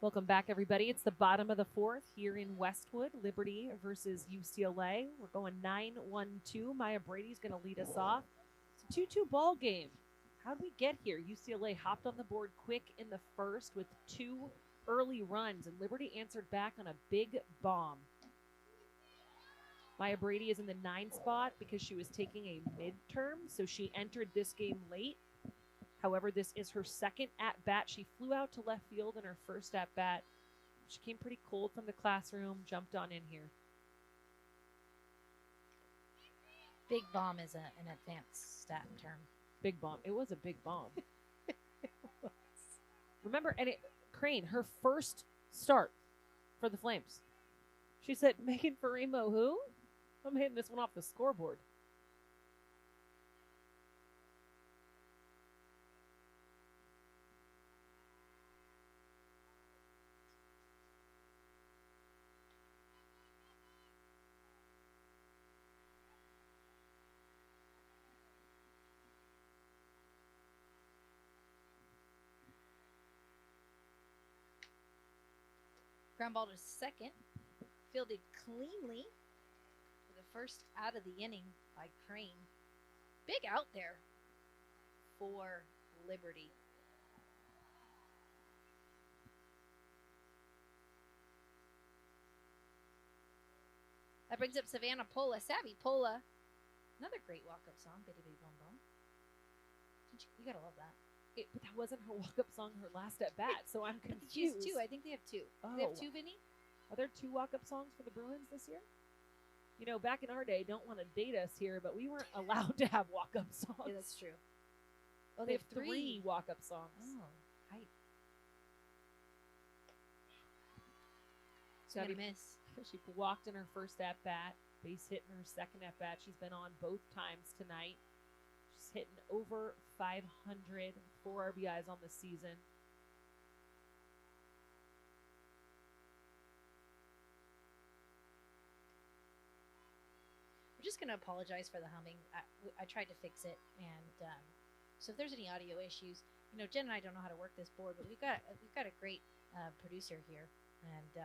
Welcome back, everybody. It's the bottom of the 4th here in Westwood. Liberty versus UCLA. We're going 9-1-2. Maya Brady's going to lead us off. It's a 2-2 ball game. How did we get here? UCLA hopped on the board quick in the first with 2 early runs, and Liberty answered back on a big bomb. Maya Brady is in the 9 spot because she was taking a midterm, so she entered this game late. However, this is her second at-bat. She flew out to left field in her first at-bat. She came pretty cold from the classroom, jumped on in here. Big bomb is an advanced stat term. Big bomb. It was a big bomb. Remember, and Crane, her first start for the Flames. She said, Megan Faremo, who? I'm hitting this one off the scoreboard. Ground ball to second. Fielded cleanly for the first out of the inning by Crane. Big out there for Liberty. That brings up Savannah Pola. Savvy Pola. Another great walk-up song. Bitty Bitty Bum Bum. You gotta love that. But that wasn't her walk-up song, her last at-bat, so I'm confused. She has 2. I think they have 2. Oh. They have 2, Vinny? Are there 2 walk-up songs for the Bruins this year? You know, back in our day, don't want to date us here, but we weren't allowed to have walk-up songs. Yeah, that's true. Oh, they have 3 walk-up songs. Oh, hype. So gonna miss. She walked in her first at-bat, base hit in her second at-bat. She's been on both times tonight. She's hitting over 500, 4 RBIs on the season. We're just going to apologize for the humming. I tried to fix it, and so if there's any audio issues, Jen and I don't know how to work this board, but we've got a great producer here, and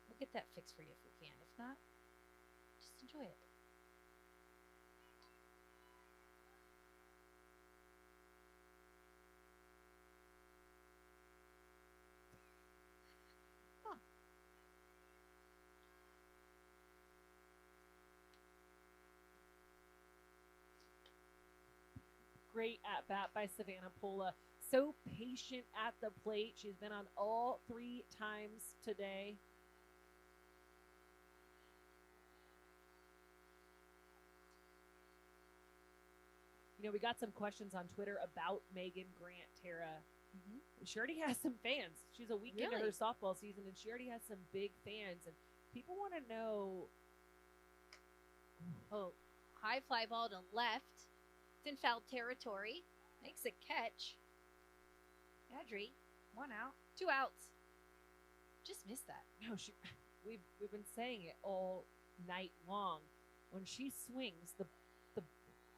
we'll get that fixed for you if we can. If not, just enjoy it. Great at bat by Savannah Pola. So patient at the plate. She's been on all 3 times today. We got some questions on Twitter about Megan Grant, Tara. Mm-hmm. She already has some fans. She's a week into her softball season, and she already has some big fans. And people want to know. Oh, high fly ball to left. It's in foul territory. Makes a catch. Adri, 1 out, 2 outs. Just missed that. No, we've been saying it all night long. When she swings, the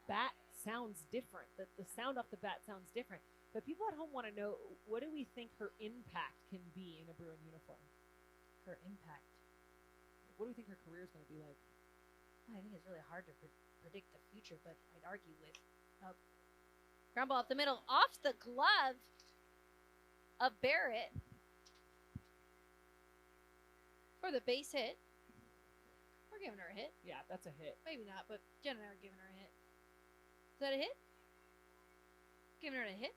bat sounds different. The sound off the bat sounds different. But people at home want to know, what do we think her impact can be in a Bruin uniform? Her impact. What do we think her career is going to be like? I think it's really hard to predict the future, but I'd argue with ground ball up the middle, off the glove of Barrett for the base hit. We're giving her a hit. Yeah, that's a hit. Maybe not, but Jen and I are giving her a hit. Is that a hit? Giving her a hit.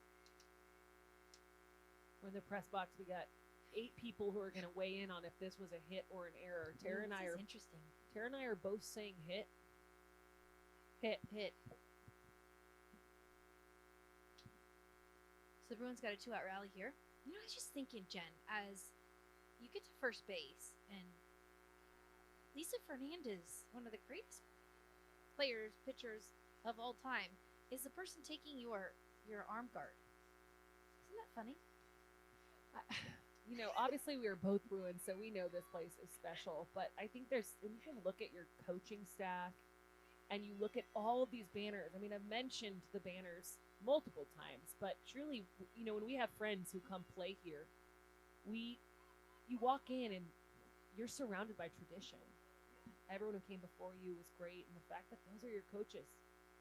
We're in the press box. We got 8 people who are going to weigh in on if this was a hit or an error. Tara and I are interesting. Tara and I are both saying hit. Hit. So the Bruins got a 2-out rally here. I was just thinking, Jen, as you get to first base, and Lisa Fernandez, one of the greatest pitchers of all time, is the person taking your arm guard. Isn't that funny? Obviously we are both Bruins, so we know this place is special. But I think when you can look at your coaching staff and you look at all of these banners. I mean, I've mentioned the banners multiple times, but truly, when we have friends who come play here, you walk in and you're surrounded by tradition. Everyone who came before you was great, and the fact that those are your coaches,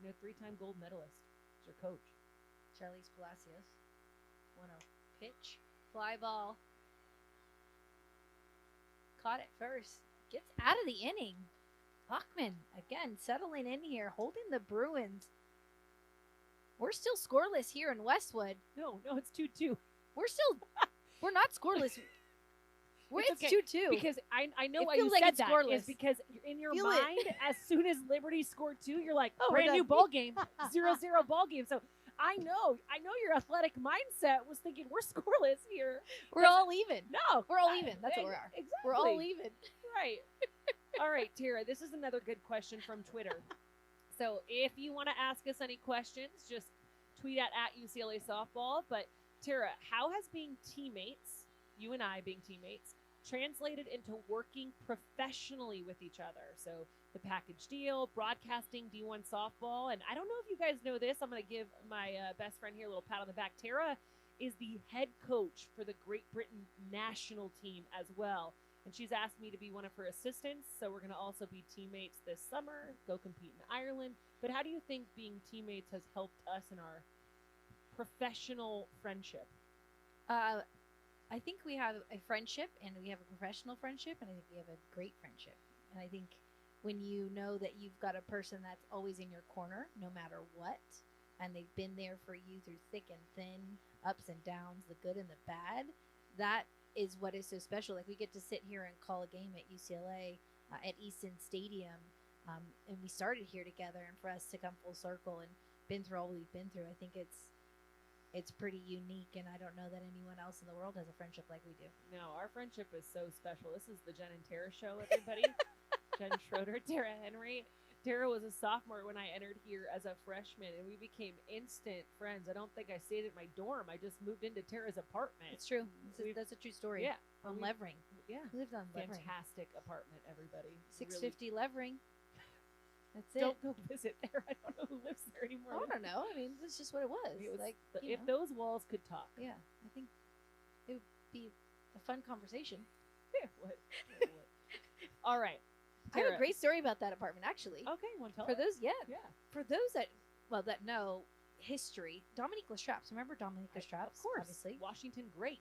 3-time gold medalist is your coach. Sharlize Palacios. 1-0 pitch. Fly ball. Caught it first. Gets out of the inning. Bachman, again, settling in here, holding the Bruins. We're still scoreless here in Westwood. No, it's 2-2. We're not scoreless. It's okay, 2-2. Because I know why feels you like said it's that scoreless. is because in your Feel mind, as soon as Liberty scored 2, you're like, Oh, brand we're new done. ball game, 0-0 ball game. So I know your athletic mindset was thinking we're scoreless here. We're all even. No, We're all even. That's what we are. Exactly. We're all even. Right. All right, Tara, this is another good question from Twitter. So if you want to ask us any questions, just tweet at UCLA Softball. But Tara, how has being teammates, you and I being teammates, translated into working professionally with each other? So the package deal, broadcasting D1 softball. And I don't know if you guys know this. I'm going to give my best friend here a little pat on the back. Tara is the head coach for the Great Britain national team as well. And she's asked me to be one of her assistants. So we're going to also be teammates this summer, go compete in Ireland. But how do you think being teammates has helped us in our professional friendship? I think we have a friendship, and we have a professional friendship, and I think we have a great friendship. And I think when you know that you've got a person that's always in your corner, no matter what, and they've been there for you through thick and thin, ups and downs, the good and the bad, that is what is so special. Like, we get to sit here and call a game at UCLA at Easton Stadium, and we started here together, and for us to come full circle and been through all we've been through, I think it's pretty unique, and I don't know that anyone else in the world has a friendship like we do. No, our friendship is so special. This is the Jen and Tara show, everybody. Jen Schroeder, Tara Henry. Tara was a sophomore when I entered here as a freshman, and we became instant friends. I don't think I stayed at my dorm. I just moved into Tara's apartment. It's true. That's a true story. Yeah. On Levering. Yeah. We lived on Levering. Fantastic apartment, everybody. 650 Levering. That's it. Don't go visit there. I don't know who lives there anymore. I don't know. I mean, that's just what it was. It was like, if those walls could talk. Yeah, I think it would be a fun conversation. It would. All right. Tara. I have a great story about that apartment, actually. Okay, one tell for those, yeah. For those that know history, Dominique Lestrapes. Remember Dominique Lestrapes? Of course, obviously. Washington great.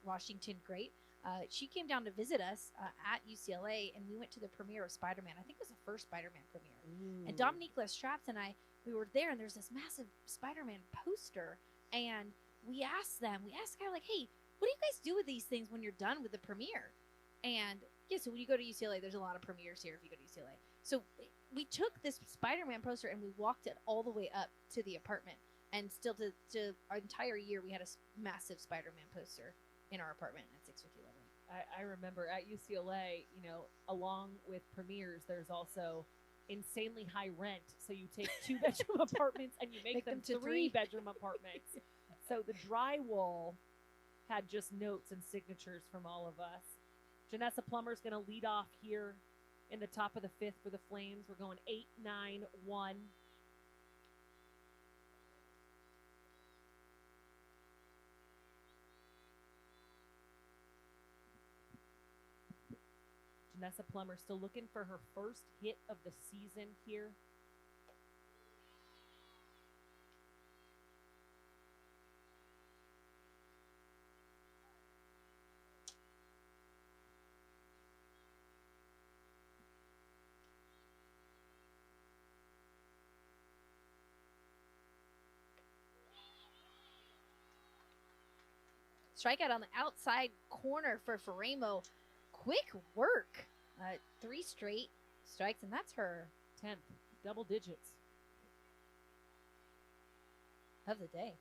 She came down to visit us at UCLA, and we went to the premiere of Spider-Man. I think it was the first Spider-Man premiere. Ooh. And Dominique Lestrapes and I, we were there, and there's this massive Spider-Man poster, and we asked kind of like, hey, what do you guys do with these things when you're done with the premiere? And yeah, so when you go to UCLA, there's a lot of premieres here if you go to UCLA. So we took this Spider-Man poster and we walked it all the way up to the apartment. And still to our entire year, we had a massive Spider-Man poster in our apartment at 650 Levering. I remember at UCLA, along with premieres, there's also insanely high rent. So you take 2-bedroom apartments and you make them 3-bedroom apartments. So the drywall had just notes and signatures from all of us. Janessa Plummer's going to lead off here in the top of the 5th for the Flames. We're going 8-9-1. Janessa Plummer still looking for her first hit of the season here. Strikeout on the outside corner for Faremo. Quick work. 3 straight strikes, and that's her 10th. Double digits. Of the day.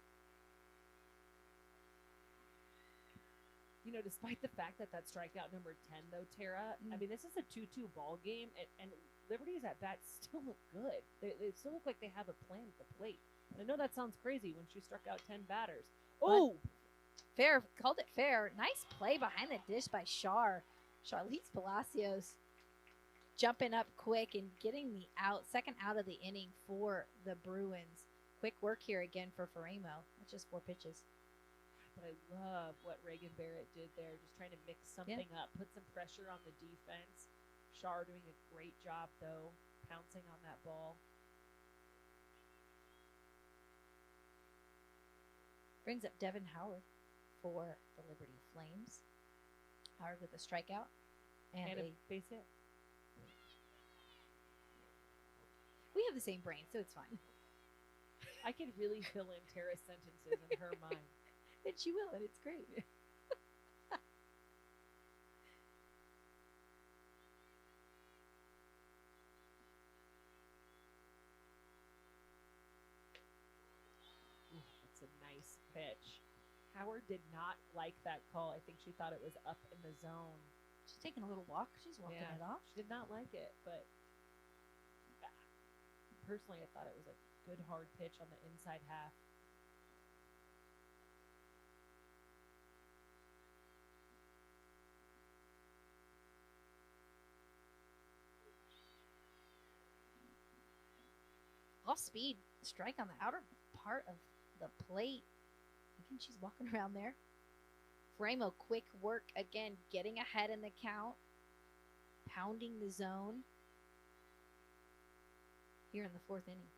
Despite the fact that strikeout number 10, though, Tara, I mean, this is a 2-2 ball game, and Liberty's at bat still look good. They still look like they have a plan at the plate. And I know that sounds crazy when she struck out 10 batters. Oh! Fair, called it fair. Nice play behind the dish by Sharlize Palacios. Jumping up quick and getting the second out of the inning for the Bruins. Quick work here again for Faremo. That's just 4 pitches. But I love what Reagan Barrett did there, just trying to mix something up, put some pressure on the defense. Shar doing a great job, though, pouncing on that ball. Brings up Devin Howard for the Liberty Flames. Howard with a strikeout and a base hit. We have the same brain, so it's fine. I could really fill in Tara's sentences in her mind. And she will, and it's great. That's a nice pitch. Howard did not like that call. I think she thought it was up in the zone. She's taking a little walk. She's walking it off. She did not like it, but personally, I thought it was a good hard pitch on the inside half. Off speed strike on the outer part of the plate. Again, she's walking around there. Faremo, quick work again, getting ahead in the count, pounding the zone here in the 4th inning.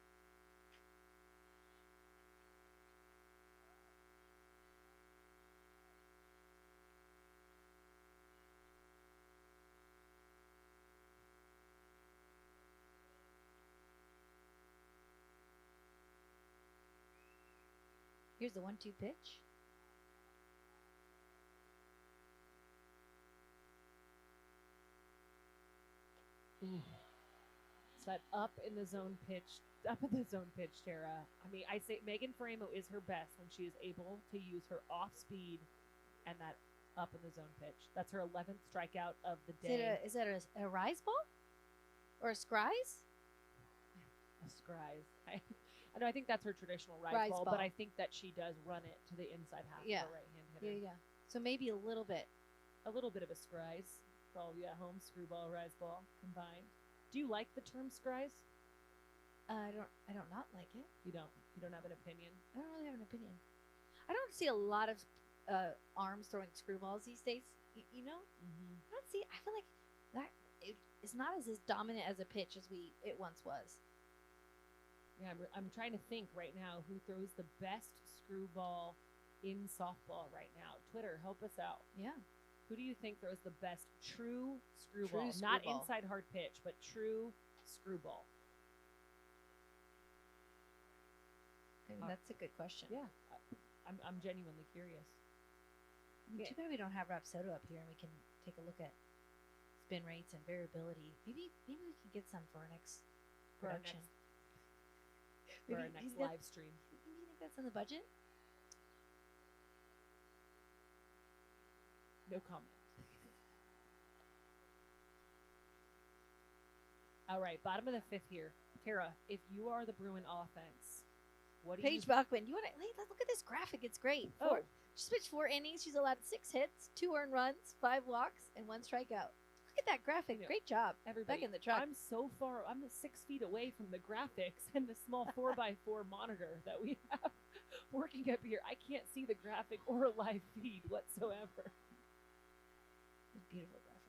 Here's the 1-2 pitch. It's that up in the zone pitch, Tara. I mean, I say Megan Faremo is her best when she is able to use her off speed and that up in the zone pitch. That's her 11th strikeout of the day. Is that a rise ball? Or a scries? A scries. I know. I think that's her traditional Rise ball, ball. but I think that she does run it to the inside half Yeah. of her right-hand hitter. Yeah. So maybe a little bit. A little bit of a scries for all you at home. Screwball, rise ball combined. Do you like the term scries? I don't not like it. You don't. You don't have an opinion. I don't really have an opinion. I don't see a lot of arms throwing screwballs these days. You know, Mm-hmm. I don't see. I feel like that it's not as dominant as a pitch as it once was. Yeah, I'm trying to think right now who throws the best screwball in softball right now. Twitter, help us out. Yeah. Who do you think throws the best true screwball? True Not screwball. inside hard pitch, but true screwball. I mean, that's a good question. Yeah, I'm genuinely curious. I mean, too bad we don't have Rapsodo up here and we can take a look at spin rates and variability. Maybe we can get some for our next For our production. For our Maybe next he's got- live stream. You think that's in the budget? No comment. All right, bottom of the fifth here. Tara, if you are the Bruin offense, what do Paige you... Bachman, you want to let's look at this graphic. It's great. Oh. She's pitched 4 innings. She's allowed 6 hits, 2 earned runs, 5 walks, and 1 strikeout. Look at that graphic. Yeah. Great job. Everybody, Back in the truck. I'm so far. I'm 6 feet away from the graphics and the small 4x4 monitor that we have working up here. I can't see the graphic or a live feed whatsoever. Beautiful graphic.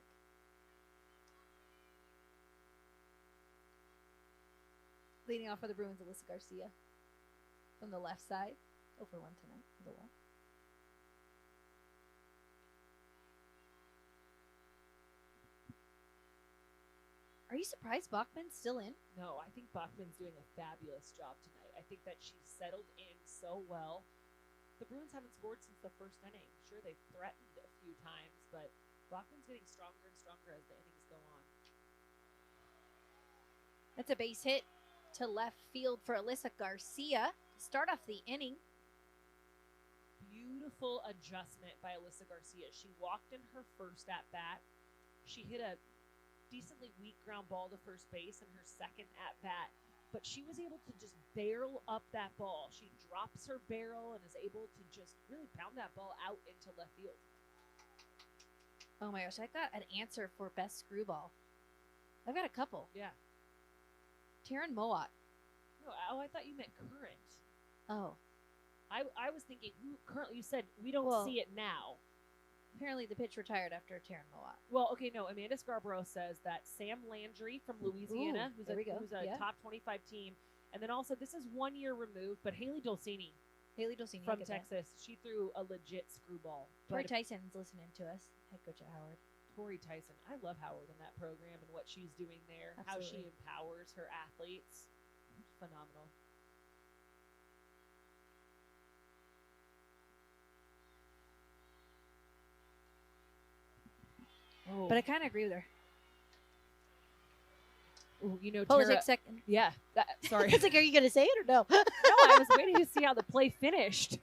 Leading off for the Bruins, Alyssa Garcia. From the left side. 0 for 1 tonight. For the walk. Are you surprised Bachman's still in? No, I think Bachman's doing a fabulous job tonight. I think that she's settled in so well. The Bruins haven't scored since the first inning. Sure, they've threatened a few times, but Bachman's getting stronger and stronger as the innings go on. That's a base hit to left field for Alyssa Garcia to start off the inning. Beautiful adjustment by Alyssa Garcia. She walked in her first at bat. She hit a decently weak ground ball to first base in her second at bat, but she was able to just barrel up that ball. She drops her barrel and is able to just really pound that ball out into left field. Oh my gosh, I got an answer for best screwball. I've got a couple. Yeah. Taryn Mowat. No, I thought you meant current. Oh, I was thinking who currently. You said we don't Well- see it now. apparently the pitch retired after Taryn Mowat. Well, okay, no. Amanda Scarborough says that Sam Landry from Louisiana, Ooh, who's there we go. a Yeah. top 25 team, and then also this is 1 year removed, but Haley Dolcini Haley Dulcini from Texas, she threw a legit screwball. Tori But Tyson's listening to us. Head coach at Howard. Tori Tyson, I love Howard in that program and what she's doing there, how she Absolutely. empowers her athletes. Phenomenal. Oh, But I kind of agree with her. ooh, you know, Polish Tara, second. yeah, sorry. It's like, are you going to say it or no? No, I was waiting to see how the play finished.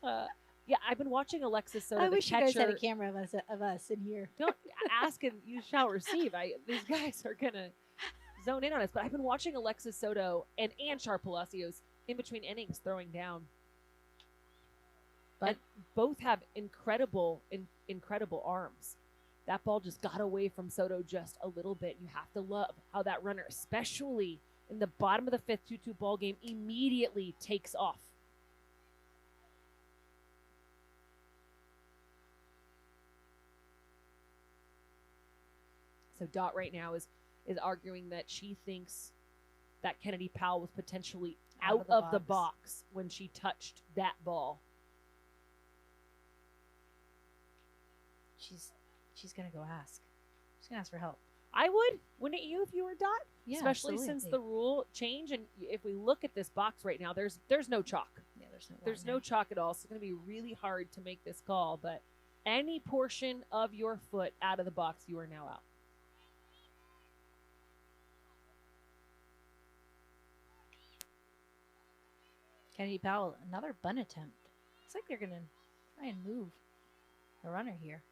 Yeah, I've been watching Alexis Soto, I the wish catcher. you guys had a camera of us in here. Don't ask and you shall receive. These guys are gonna zone in on us. But I've been watching Alexis Soto and Sharlize Palacios in between innings throwing down. But- And both have incredible arms. That ball just got away from Soto just a little bit. You have to love how that runner, especially in the bottom of the fifth 2-2 ball game, immediately takes off. So Dot right now is arguing that she thinks that Kennedy Powell was potentially out of the box when she touched that ball. She's gonna go ask. She's gonna ask for help. I would, wouldn't you, if you were Dot? Yeah, Especially since the rule change, and if we look at this box right now, there's no chalk. Yeah, There's no chalk at all, so it's going to be really hard to make this call. But any portion of your foot out of the box, you are now out. Kennedy Powell, another bunt attempt. Looks like they're gonna try and move the runner here.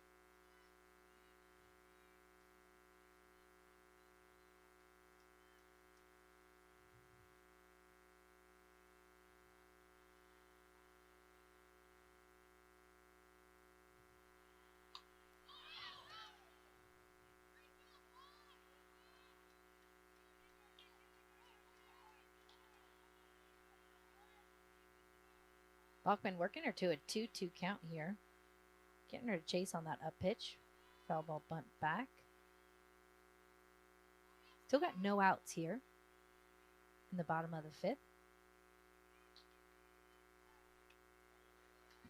Bachman working her to a 2-2 count here. Getting her to chase on that up pitch. Foul ball bunt back. Still got no outs here in the bottom of the fifth.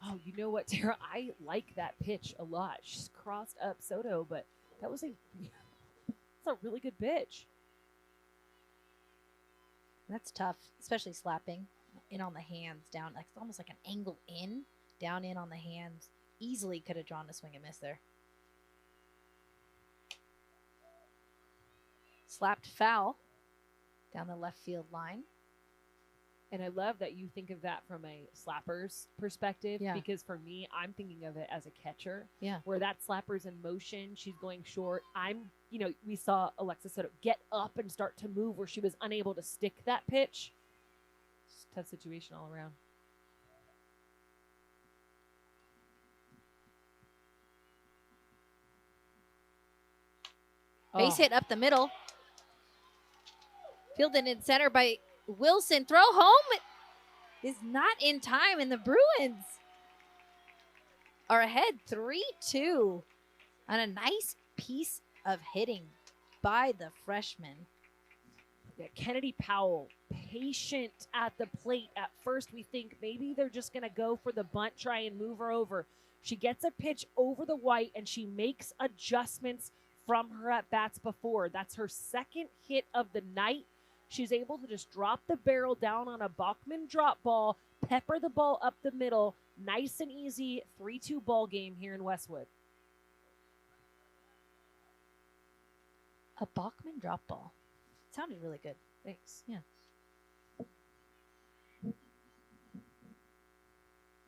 Oh, you know what, Tara? I like that pitch a lot. She's crossed up Soto, but that was that's a really good pitch. That's tough, especially slapping in on the hands, down. Like, it's almost like an angle in, down in on the hands. Easily could have drawn a swing and miss there. Slapped foul down the left field line. And I love that you think of that from a slapper's perspective, because for me, I'm thinking of it as a catcher. Yeah. Where that slapper's in motion, she's going short. We saw Alexis Soto get up and start to move where she was unable to stick that pitch. It's a tough situation all around. Base hit up the middle. Fielded in center by Wilson. Throw home is not in time, and the Bruins are ahead 3-2 on a nice piece of hitting by the freshman. Yeah, Kennedy Powell, patient at the plate. At first, we think maybe they're just going to go for the bunt, try and move her over. She gets a pitch over the white, and she makes adjustments from her at-bats before. That's her second hit of the night. She's able to just drop the barrel down on a Bachman drop ball, pepper the ball up the middle. Nice and easy 3-2 ball game here in Westwood. A Bachman drop ball. Sounded really good. Thanks. Yeah.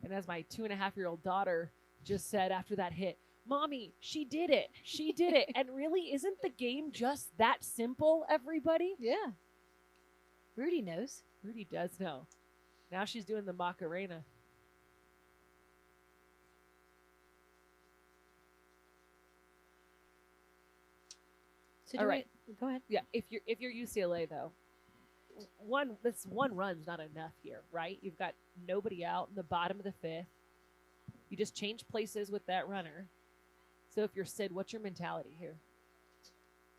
And as my 2.5-year-old daughter just said after that hit, Mommy, she did it. She did it. And really, isn't the game just that simple, everybody? Yeah. Rudy knows. Rudy does know. Now she's doing the Macarena. So all right. Go ahead. Yeah, if you're UCLA though, one run's not enough here, right? You've got nobody out in the bottom of the fifth. You just change places with that runner. So if you're Sid, what's your mentality here?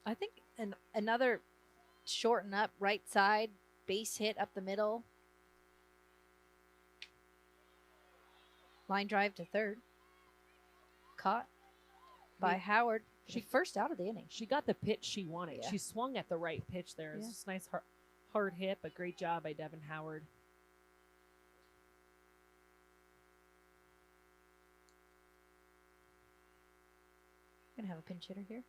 I think another shorten up right side, base hit up the middle. Line drive to third. Caught by Howard. She first out of the inning. She got the pitch she wanted. Yeah. She swung at the right pitch there. It's just a nice hard hit, but great job by Devin Howard. Gonna have a pinch hitter here.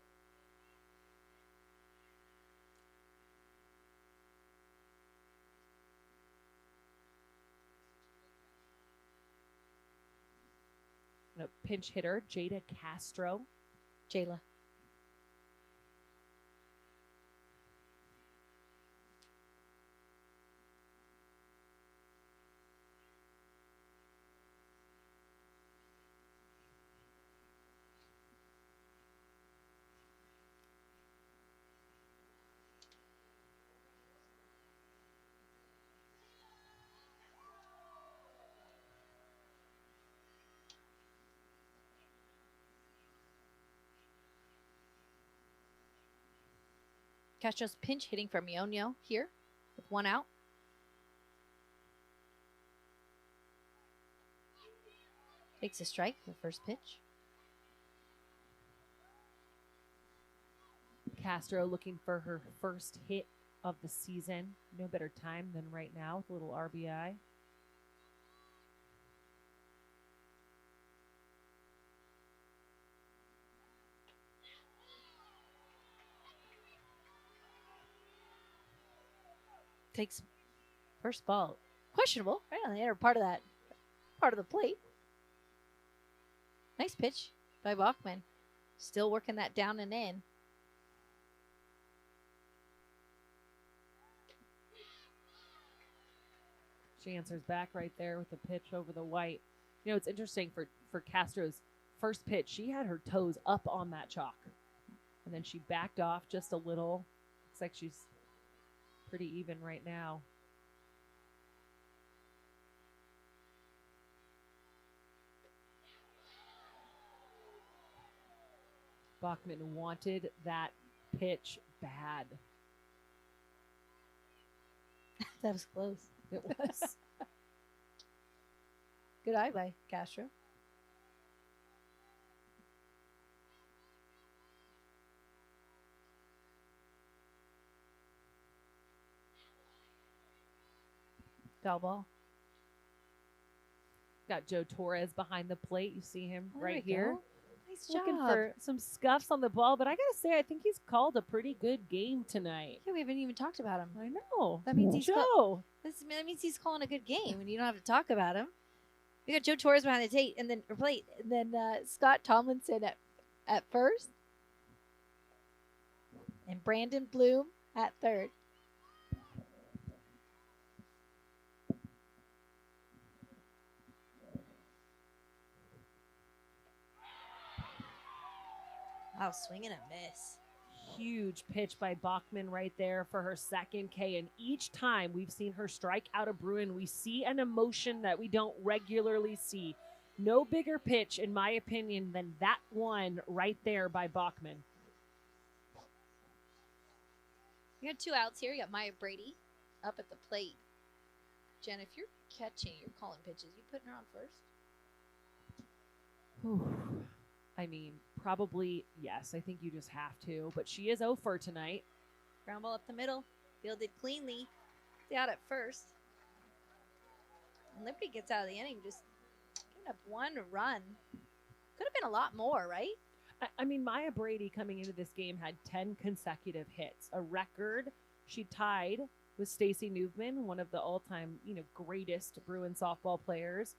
And a pinch hitter, Jada Castro. Jayla. Castro's pinch hitting from Ionio here with one out. Takes a strike for the first pitch. Castro looking for her first hit of the season. No better time than right now with a little RBI. Takes first ball. Questionable, right on the inner part of the plate. Nice pitch by Bachman. Still working that down and in. She answers back right there with the pitch over the white. You know, it's interesting for Castro's first pitch. She had her toes up on that chalk. And then she backed off just a little. Looks like she's pretty even right now. Bachman wanted that pitch bad. That was close. It was. Good eye by Castro. Foul ball. Got Joe Torres behind the plate. You see him Oh, right here. Nice Looking job. for some scuffs on the ball, but I gotta say, I think he's called a pretty good game tonight. Yeah, we haven't even talked about him. I know. That means he's Joe. That means he's calling a good game, and you don't have to talk about him. We got Joe Torres behind the plate, and then Scott Tomlinson at first, and Brandon Bloom at third. Wow, swing and a miss. Huge pitch by Bachman right there for her second K. And each time we've seen her strike out a Bruin, we see an emotion that we don't regularly see. No bigger pitch, in my opinion, than that one right there by Bachman. You got 2 outs here. You got Maya Brady up at the plate. Jen, if you're catching, you're calling pitches. You putting her on first? Whew. I mean, probably yes. I think you just have to. But she is 0 for tonight. Ground ball up the middle. Fielded cleanly. Stay out at first. And Liberty gets out of the inning, just giving up 1 run. Could have been a lot more, right? I mean, Maya Brady coming into this game had 10 consecutive hits, a record she tied with Stacey Newman, one of the all-time, greatest Bruin softball players.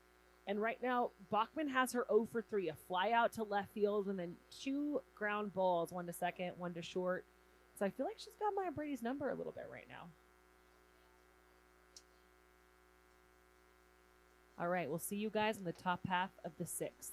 And right now, Bachman has her 0 for 3, a fly out to left field, and then 2 ground balls, 1 to second, 1 to short. So I feel like she's got Maya Brady's number a little bit right now. All right, we'll see you guys in the top half of the 6th.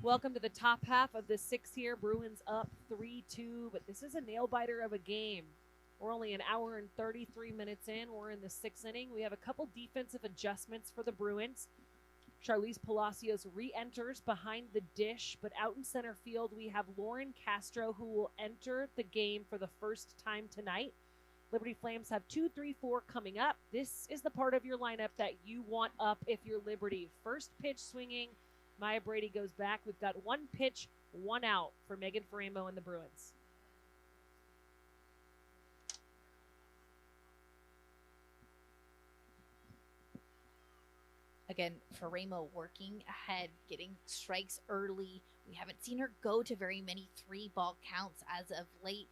Welcome to the top half of the 6th here. Bruins up 3-2, but this is a nail-biter of a game. We're only an hour and 33 minutes in. We're in the 6th inning. We have a couple defensive adjustments for the Bruins. Sharlize Palacios re-enters behind the dish, but out in center field, we have Lauren Castro, who will enter the game for the first time tonight. Liberty Flames have 2, 3, 4 coming up. This is the part of your lineup that you want up if you're Liberty. First pitch swinging. Maya Brady goes back. We've got 1 pitch, 1 out for Megan Faramo and the Bruins. Again, Faramo working ahead, getting strikes early. We haven't seen her go to very many 3-ball counts as of late.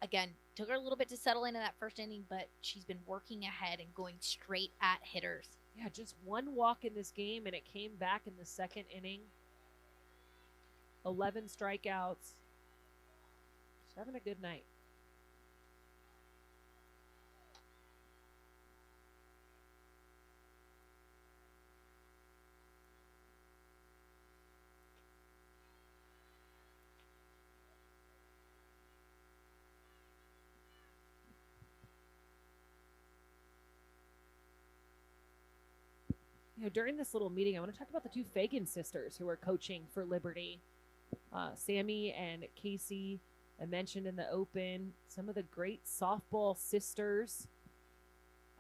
Again, took her a little bit to settle in that first inning, but she's been working ahead and going straight at hitters. Yeah, just 1 walk in this game, and it came back in the 2nd inning. 11 strikeouts. having a good night. During this little meeting, I want to talk about the two Fagan sisters who are coaching for Liberty. Sammy and Casey, I mentioned in the open, some of the great softball sisters.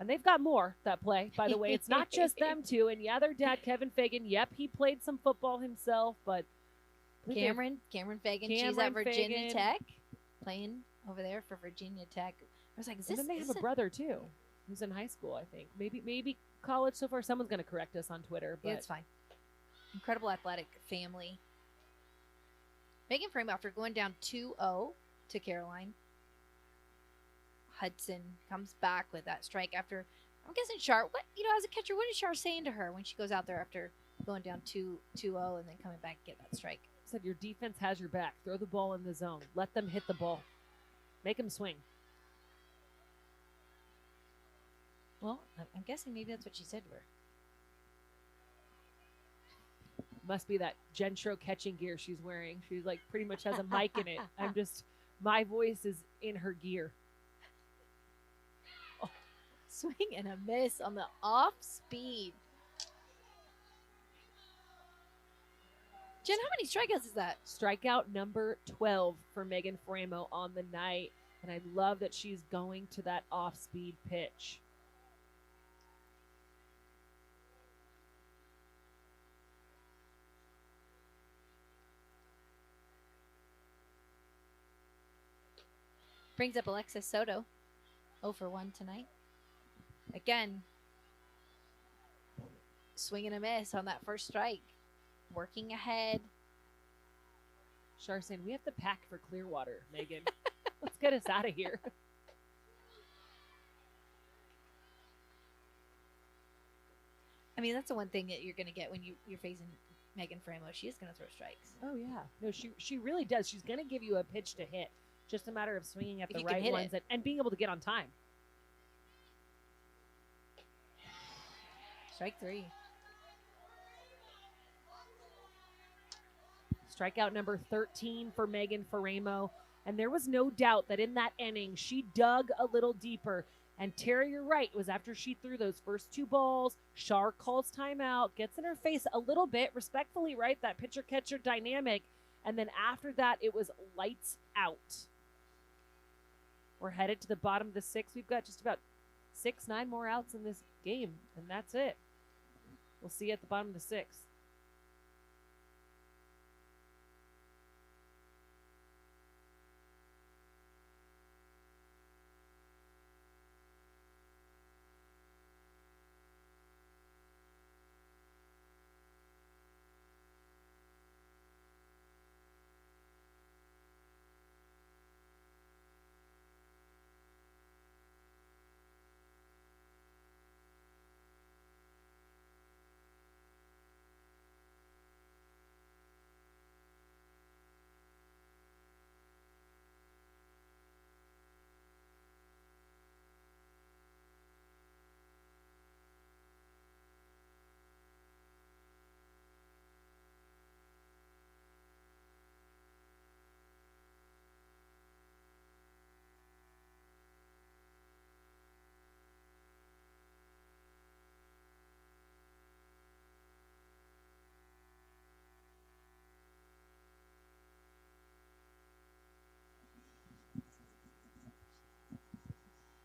And they've got more that play, by the way. It's not just them two. And yeah, their dad, Kevin Fagan, yep, he played some football himself, but Cameron Fagan, she's at Virginia Tech, playing over there for Virginia Tech. I was like, is this? And then they have a brother too, who's in high school, I think. Maybe college so far. Someone's going to correct us on Twitter. But yeah, it's fine. Incredible athletic family. Megan Frame, after going down 2-0 to Caroline, Hudson comes back with that strike after, I'm guessing Char, as a catcher, what is Char saying to her when she goes out there after going down 2-0 and then coming back and get that strike? Said your defense has your back. Throw the ball in the zone. Let them hit the ball. Make them swing. Well, I'm guessing maybe that's what she said to her. Must be that Gentro catching gear she's wearing. She's like pretty much has a mic in it. My voice is in her gear. Oh, swing and a miss on the off speed. Jen, how many strikeouts is that? Strikeout number 12 for Megan Framo on the night. And I love that she's going to that off-speed pitch. Brings up Alexis Soto. 0 for 1 tonight. Again, swing and a miss on that first strike. Working ahead. Char saying, we have to pack for Clearwater, Megan. Let's get us out of here. I mean, that's the one thing that you're going to get when you're facing Megan Framo. She is going to throw strikes. Oh, yeah. No, she really does. She's going to give you a pitch to hit. Just a matter of swinging at the right ones and being able to get on time. Strike 3. Strikeout number 13 for Megan Framo. And there was no doubt that in that inning, she dug a little deeper. And Terry, you're right, it was after she threw those first 2 balls. Char calls timeout, gets in her face a little bit, respectfully, right? That pitcher-catcher dynamic. And then after that, it was lights out. We're headed to the bottom of the 6th. We've got just about 9 more outs in this game, and that's it. We'll see you at the bottom of the 6th.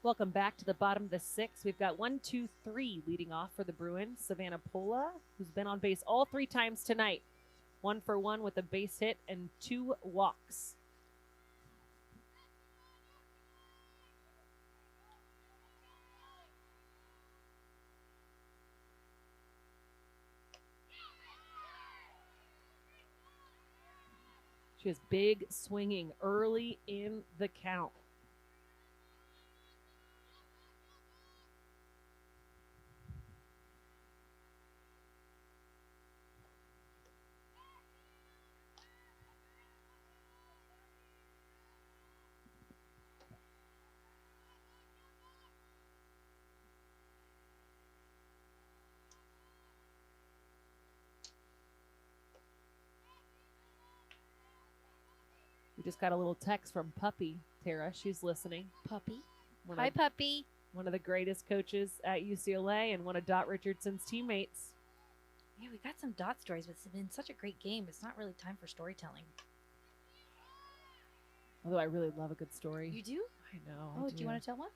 Welcome back to the bottom of the 6th. We've got 1, 2, 3 leading off for the Bruins. Savannah Pola, who's been on base all 3 times tonight. 1 for 1 with a base hit and 2 walks. She has big swinging early in the count. We just got a little text from Puppy Tara. She's listening. Puppy. One Hi, of, Puppy. one of the greatest coaches at UCLA and one of Dot Richardson's teammates. Yeah, we got some Dot stories, but it's been such a great game. It's not really time for storytelling. Although I really love a good story. You do? I know. Oh, I do you want to tell one?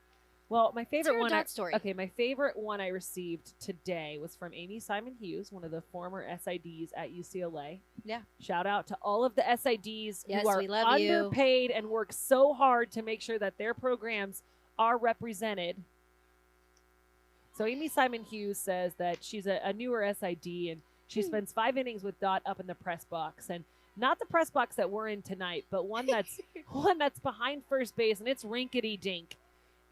Well, my favorite hear a one. Dot story. Okay, my favorite one I received today was from Amy Simon Hughes, one of the former SIDs at UCLA. Yeah. Shout out to all of the SIDs Yes, who are we love you. underpaid and work so hard to make sure that their programs are represented. So Amy Simon Hughes says that she's a newer SID and she spends 5 innings with Dot up in the press box, and not the press box that we're in tonight, but one that's behind first base, and it's rinkety dink.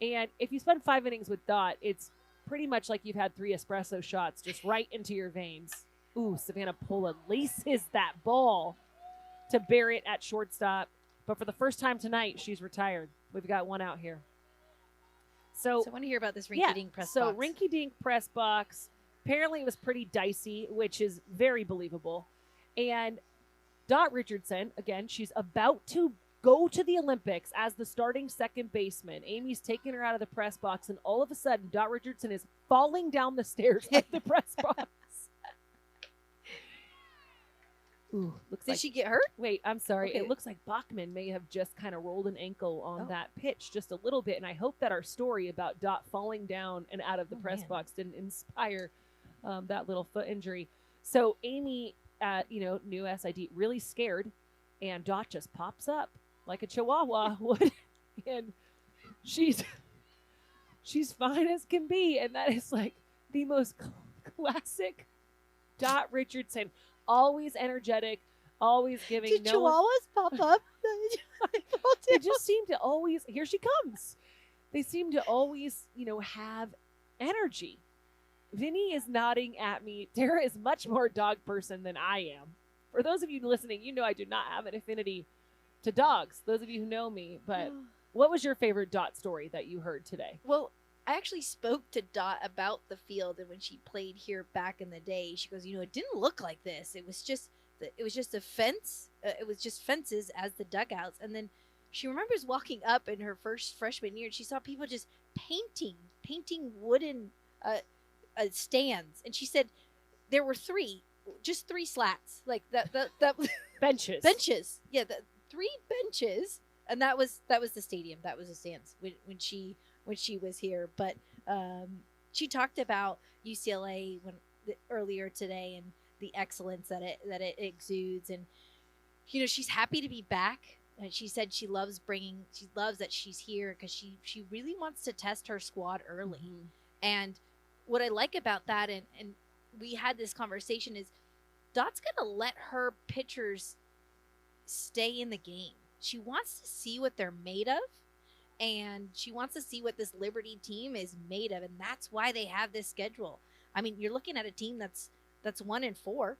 And if you spend 5 innings with Dot, it's pretty much like you've had 3 espresso shots just right into your veins. Ooh, Savannah Pola laces that ball to bury it at shortstop. But for the first time tonight, she's retired. We've got one out here. So I want to hear about this rinky-dink press box. So rinky-dink press box. Apparently it was pretty dicey, which is very believable. And Dot Richardson, again, she's about to go to the Olympics as the starting second baseman. Amy's taking her out of the press box, and all of a sudden, Dot Richardson is falling down the stairs of the press box. Ooh, Did she get hurt? Wait, I'm sorry. Okay. It looks like Bachman may have just kind of rolled an ankle on that pitch just a little bit, and I hope that our story about Dot falling down and out of the press box didn't inspire that little foot injury. So Amy, new SID, really scared, and Dot just pops up like a chihuahua would, and she's fine as can be, and that is like the most classic Dot Richardson. Always energetic, always giving. Did chihuahuas pop up? They just seem to always. Here she comes. They seem to always, have energy. Vinny is nodding at me. Tara is much more dog person than I am. For those of you listening, I do not have an affinity to dogs. Those of you who know me, but what was your favorite Dot story that you heard today? Well, I actually spoke to Dot about the field, and when she played here back in the day, she goes, it didn't look like this. It was just a fence. It was just fences as the dugouts. And then she remembers walking up in her first freshman year, and she saw people just painting wooden stands. And she said there were just three slats, like that benches. Yeah, 3 benches, and that was the stadium. That was the stands when she was here. But she talked about UCLA earlier today and the excellence that it exudes, and she's happy to be back. And she said she loves that she's here because she really wants to test her squad early. Mm-hmm. And what I like about that, and we had this conversation, is Dot's gonna let her pitchers stay in the game. She wants to see what they're made of, and she wants to see what this Liberty team is made of, and that's why they have this schedule. I mean, you're looking at a team that's 1-4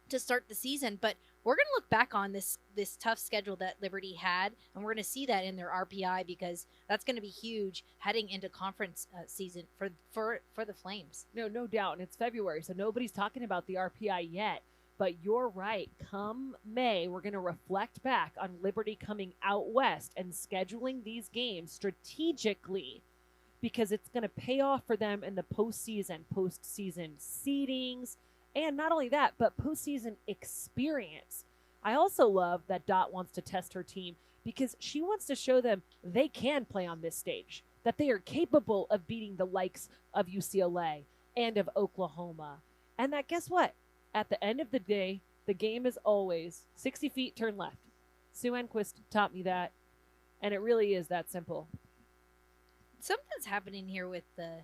to start the season, but we're going to look back on this tough schedule that Liberty had, and we're going to see that in their RPI, because that's going to be huge heading into conference season for the Flames. No doubt, and it's February, so nobody's talking about the RPI yet. But you're right. Come May, we're going to reflect back on Liberty coming out west and scheduling these games strategically, because it's going to pay off for them in the postseason seedings, and not only that, but postseason experience. I also love that Dot wants to test her team because she wants to show them they can play on this stage, that they are capable of beating the likes of UCLA and of Oklahoma. And that, guess what? At the end of the day, the game is always 60 feet, turn left. Sue Enquist taught me that, and it really is that simple. Something's happening here with the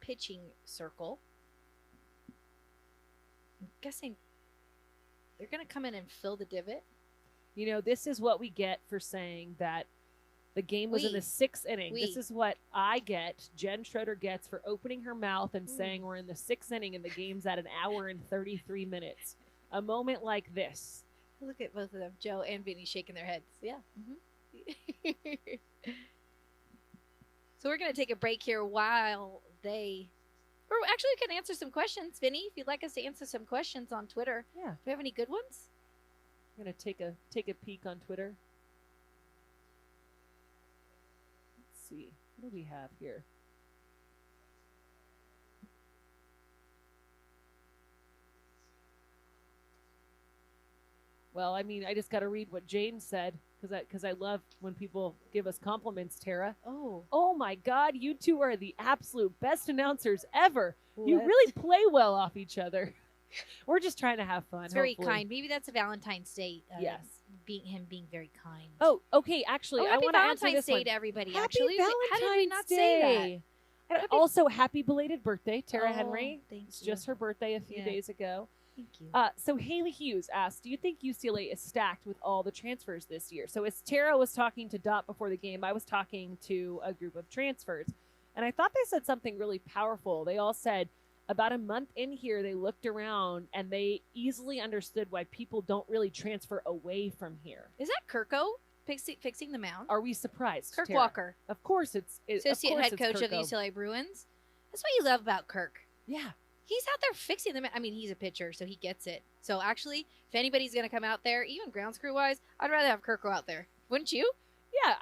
pitching circle. I'm guessing they're going to come in and fill the divot. This is what we get for saying that the game was in the 6th inning. This is what I get, Jen Schroeder gets, for opening her mouth and saying we're in the 6th inning and the game's at 1 hour and 33 minutes. A moment like this. Look at both of them, Joe and Vinny, shaking their heads. Yeah. So we're going to take a break here while we can answer some questions. Vinny, if you'd like us to answer some questions on Twitter. Yeah. Do we have any good ones? I'm gonna take a peek on Twitter. Let's see. What do we have here? Well, I mean, I just got to read what James said because I love when people give us compliments, Tara. Oh my God, you two are the absolute best announcers ever. You really play well off each other. We're just trying to have fun. It's very hopefully. kind. Maybe that's a Valentine's Day. Yes. Him being very kind. Oh, okay. Actually, I happy want to answer Valentine's this Day one. to everybody. Happy Actually, Valentine's how did we not Day. say that? And also, happy belated birthday, Tara Henry. Thank It's you. just her birthday a few days ago. Thank you. So Haley Hughes asked, do you think UCLA is stacked with all the transfers this year? So as Tara was talking to Dot before the game, I was talking to a group of transfers. And I thought they said something really powerful. They all said about a month in here, they looked around and they easily understood why people don't really transfer away from here. Is that Kirko fixing the mound? Are we surprised, Kirk Tara? Walker, Of course it's associate head coach of the Kirko. UCLA Bruins. That's what you love about Kirk. Yeah. He's out there fixing them. I mean, he's a pitcher, so he gets it. So actually, if anybody's going to come out there, even ground crew wise, I'd rather have Kirk go out there. Wouldn't you? Yeah,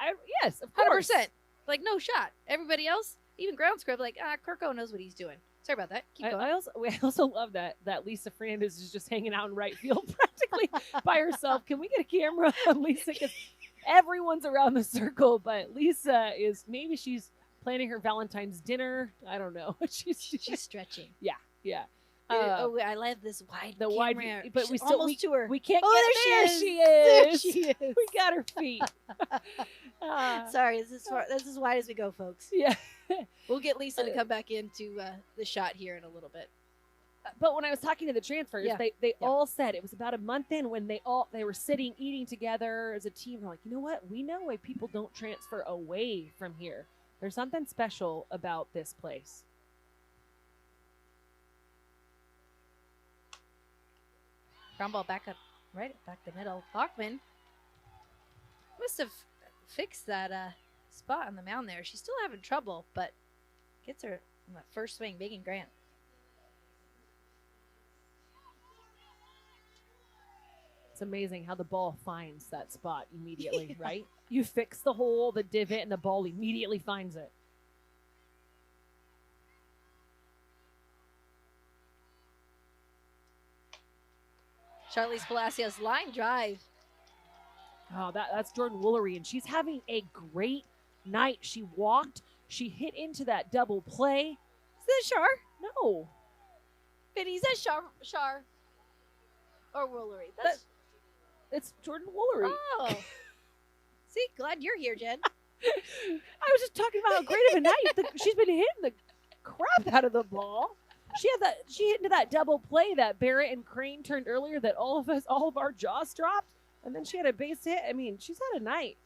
yes, of course. 100%. Like, no shot. Everybody else, even ground crew, like, Kirko knows what he's doing. Sorry about that. Keep going. I also love that Lisa Fernandez is just hanging out in right field practically by herself. Can we get a camera on Lisa? Because everyone's around the circle, but Lisa she's planning her Valentine's dinner. I don't know. She's stretching. Yeah. I love this wide camera. But we almost to her. We can't there get she there. is. She is. There she is. We got her feet. Sorry, this is as wide as we go, folks. Yeah. We'll get Lisa to come back into the shot here in a little bit. But when I was talking to the transfers, they Yeah. all said it was about a month in when they were sitting eating together as a team. They're like, you know what? We know why people don't transfer away from here. There's something special about this place. Ground ball back the middle. Bachman must have fixed that spot on the mound there. She's still having trouble, but gets her on that first swing. Megan Grant. It's amazing how the ball finds that spot immediately, right? You fix the hole, the divot, and the ball immediately finds it. Sharlize Palacios line drive. Oh, that's Jordan Woolery, and she's having a great night. She walked. She hit into that double play. Is that Shar? No. Vinny, is that Shar? Or Woolery? It's Jordan Woolery. Oh. See, glad you're here, Jen. I was just talking about how great of a night. She's been hitting the crap out of the ball. She hit into that double play that Barrett and Crane turned earlier that all of our jaws dropped. And then she had a base hit. I mean, she's had a night.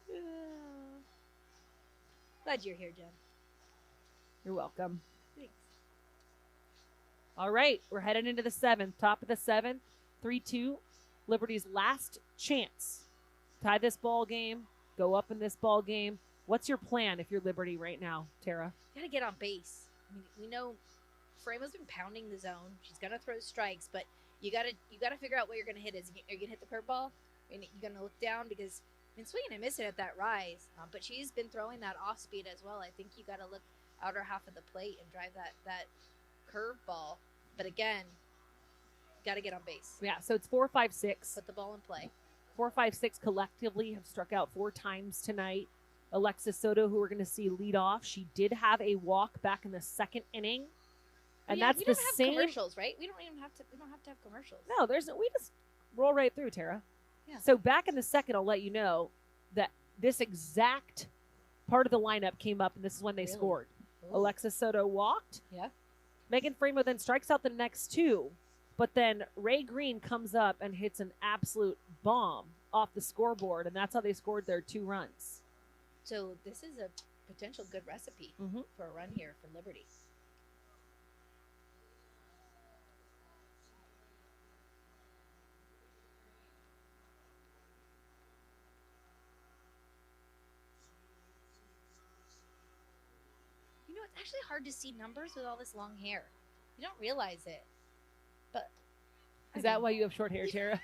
Glad you're here, Jen. You're welcome. Thanks. All right, we're heading into the seventh. Top of the seventh, 3-2. Liberty's last chance. Tie this ball game. Go up in this ball game. What's your plan if you're Liberty right now, Tara? You gotta get on base. I mean, we know Frama's been pounding the zone. She's gonna throw strikes, but you gotta figure out what you're gonna hit. Are you gonna hit the curveball? And you're gonna look down because been swinging and missing at that rise, but she's been throwing that off speed as well. I think you got to look outer half of the plate and drive that curve ball. But again, got to get on base. Yeah, so it's 4, 5, 6. Put the ball in play. 4, 5, 6 collectively have struck out 4 times tonight. Alexis Soto, who we're going to see lead off, she did have a walk back in the second inning, and that's we the don't have same. commercials, right? We don't have to have commercials. No, we just roll right through, Tara. Yeah. So back in the second, I'll let you know that this exact part of the lineup came up, and this is when they scored. Ooh. Alexis Soto walked. Yeah. Megan Framo then strikes out the next 2, but then Ray Green comes up and hits an absolute bomb off the scoreboard, and that's how they scored their 2 runs. So this is a potential good recipe for a run here for Liberty. You know, it's actually hard to see numbers with all this long hair. You don't realize it. But Is that why you have short hair, Tara?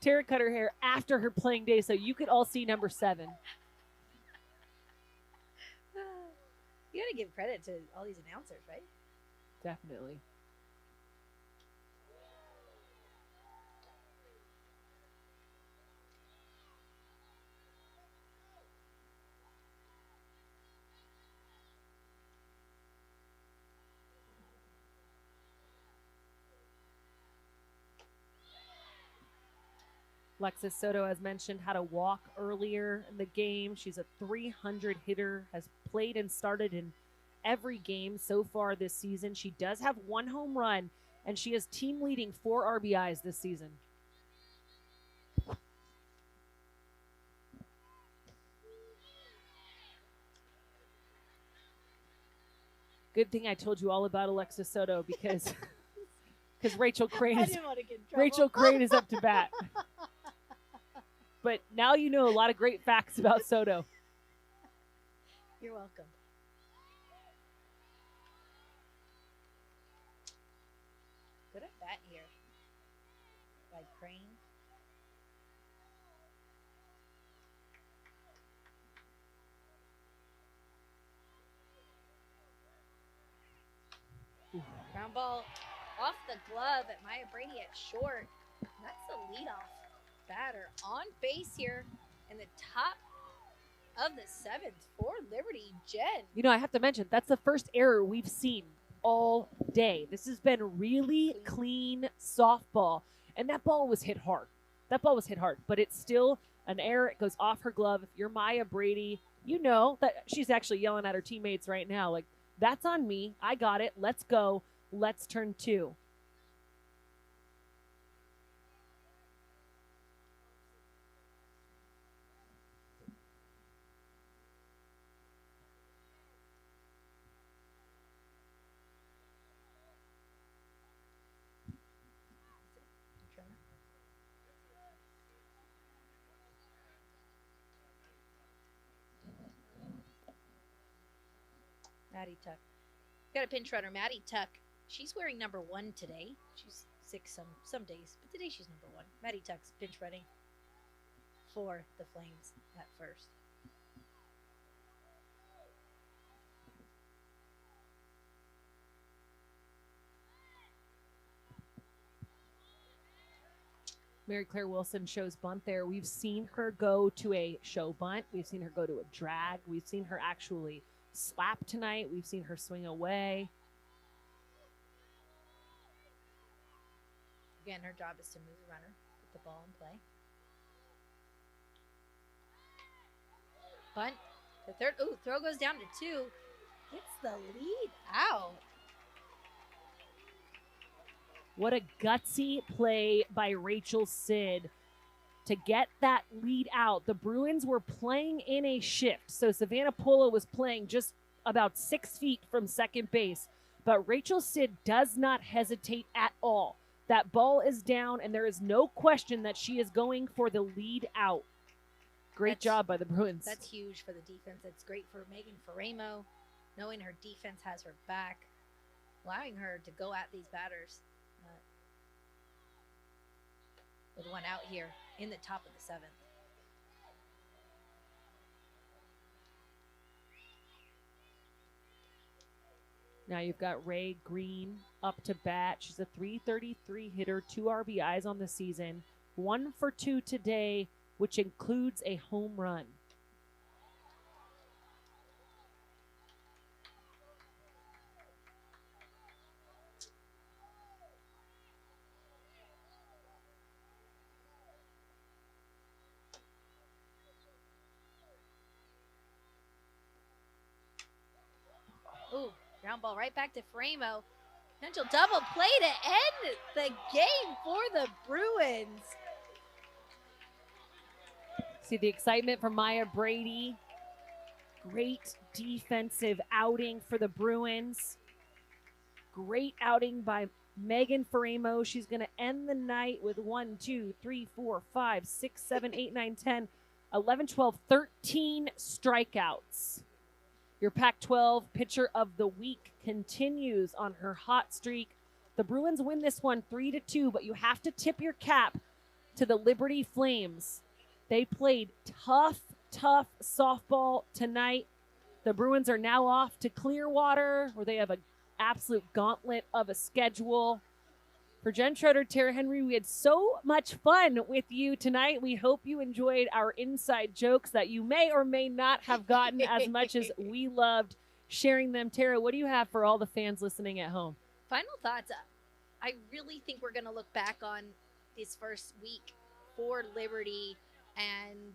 terracotta hair after her playing day, so you could all see number 7. You got to give credit to all these announcers, right? Definitely. Alexis Soto, as mentioned, had a walk earlier in the game. She's a 300 hitter, has played and started in every game so far this season. She does have 1 home run, and she is team leading 4 RBIs this season. Good thing I told you all about Alexis Soto because Rachel Crane is up to bat. But now you know a lot of great facts about Soto. You're welcome. Good at bat here by Crane. Ground ball off the glove at Maya Brady at short. That's the leadoff batter on base here in the top of the 7th for Liberty Jen. You know, I have to mention, that's the first error we've seen all day. This has been really clean softball, and that ball was hit hard. But it's still an error. It goes off her glove. If you're Maya Brady, you know that she's actually yelling at her teammates right now, like, that's on me. I got it. Let's go. Let's turn 2. Maddie Tuck. Got a pinch runner, Maddie Tuck. She's wearing number 1 today. She's 6 some days, but today she's number 1. Maddie Tuck's pinch running for the Flames at first. Mary Claire Wilson shows bunt there. We've seen her go to a show bunt. We've seen her go to a drag. We've seen her actually slap tonight. We've seen her swing away. Again, her job is to move the runner, put the ball in play. Bunt. The third. Ooh, throw goes down to 2. Gets the lead out. What a gutsy play by Rachel Sid to get that lead out. The Bruins were playing in a shift, so Savannah Polo was playing just about 6 feet from second base, but Rachel Sid does not hesitate at all. That ball is down, and there is no question that she is going for the lead out. Great job by the Bruins. That's huge for the defense. It's great for Megan Faremo, knowing her defense has her back, allowing her to go at these batters. With 1 out here in the top of the 7th. Now you've got Ray Green up to bat. She's a 333 hitter, 2 RBIs on the season, 1 for 2 today, which includes a home run. Ooh, ground ball right back to Faremo. Potential double play to end the game for the Bruins. See the excitement from Maya Brady. Great defensive outing for the Bruins. Great outing by Megan Faremo. She's going to end the night with 1, 2, 3, 4, 5, 6, 7, 8, 9, 10, 11, 12, 13 strikeouts. Your Pac-12 pitcher of the week continues on her hot streak. The Bruins win this one 3-2, but you have to tip your cap to the Liberty Flames. They played tough softball tonight. The Bruins are now off to Clearwater, where they have an absolute gauntlet of a schedule. For Jen Schroeder, Tara Henry, we had so much fun with you tonight. We hope you enjoyed our inside jokes that you may or may not have gotten as much as we loved sharing them. Tara, what do you have for all the fans listening at home? Final thoughts. I really think we're going to look back on this first week for Liberty and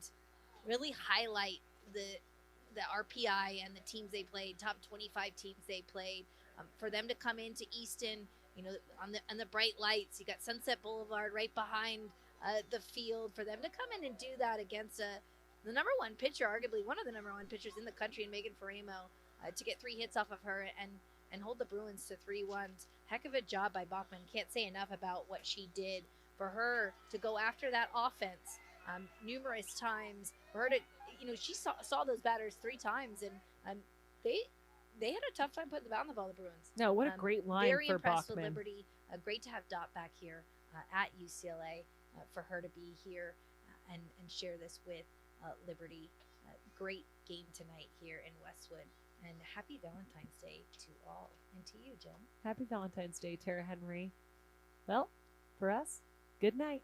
really highlight the RPI and the teams they played, top 25 teams they played. For them to come into Easton, you know, on the bright lights, you got Sunset Boulevard right behind the field. For them to come in and do that against the number one pitcher, arguably one of the number one pitchers in the country, in Megan Faramo, to get 3 hits off of her and hold the Bruins to 3-1. Heck of a job by Bachman. Can't say enough about what she did. For her to go after that offense numerous times, for her to, you know, she saw those batters 3 times, and they had a tough time putting the bat on the ball, the Bruins. No, what a great line very for impressed Bachman. with Liberty. Great to have Dot back here at UCLA for her to be here and share this with Liberty. Great game tonight here in Westwood. And happy Valentine's Day to all. And to you, Jen. Happy Valentine's Day, Tara Henry. Well, for us, good night.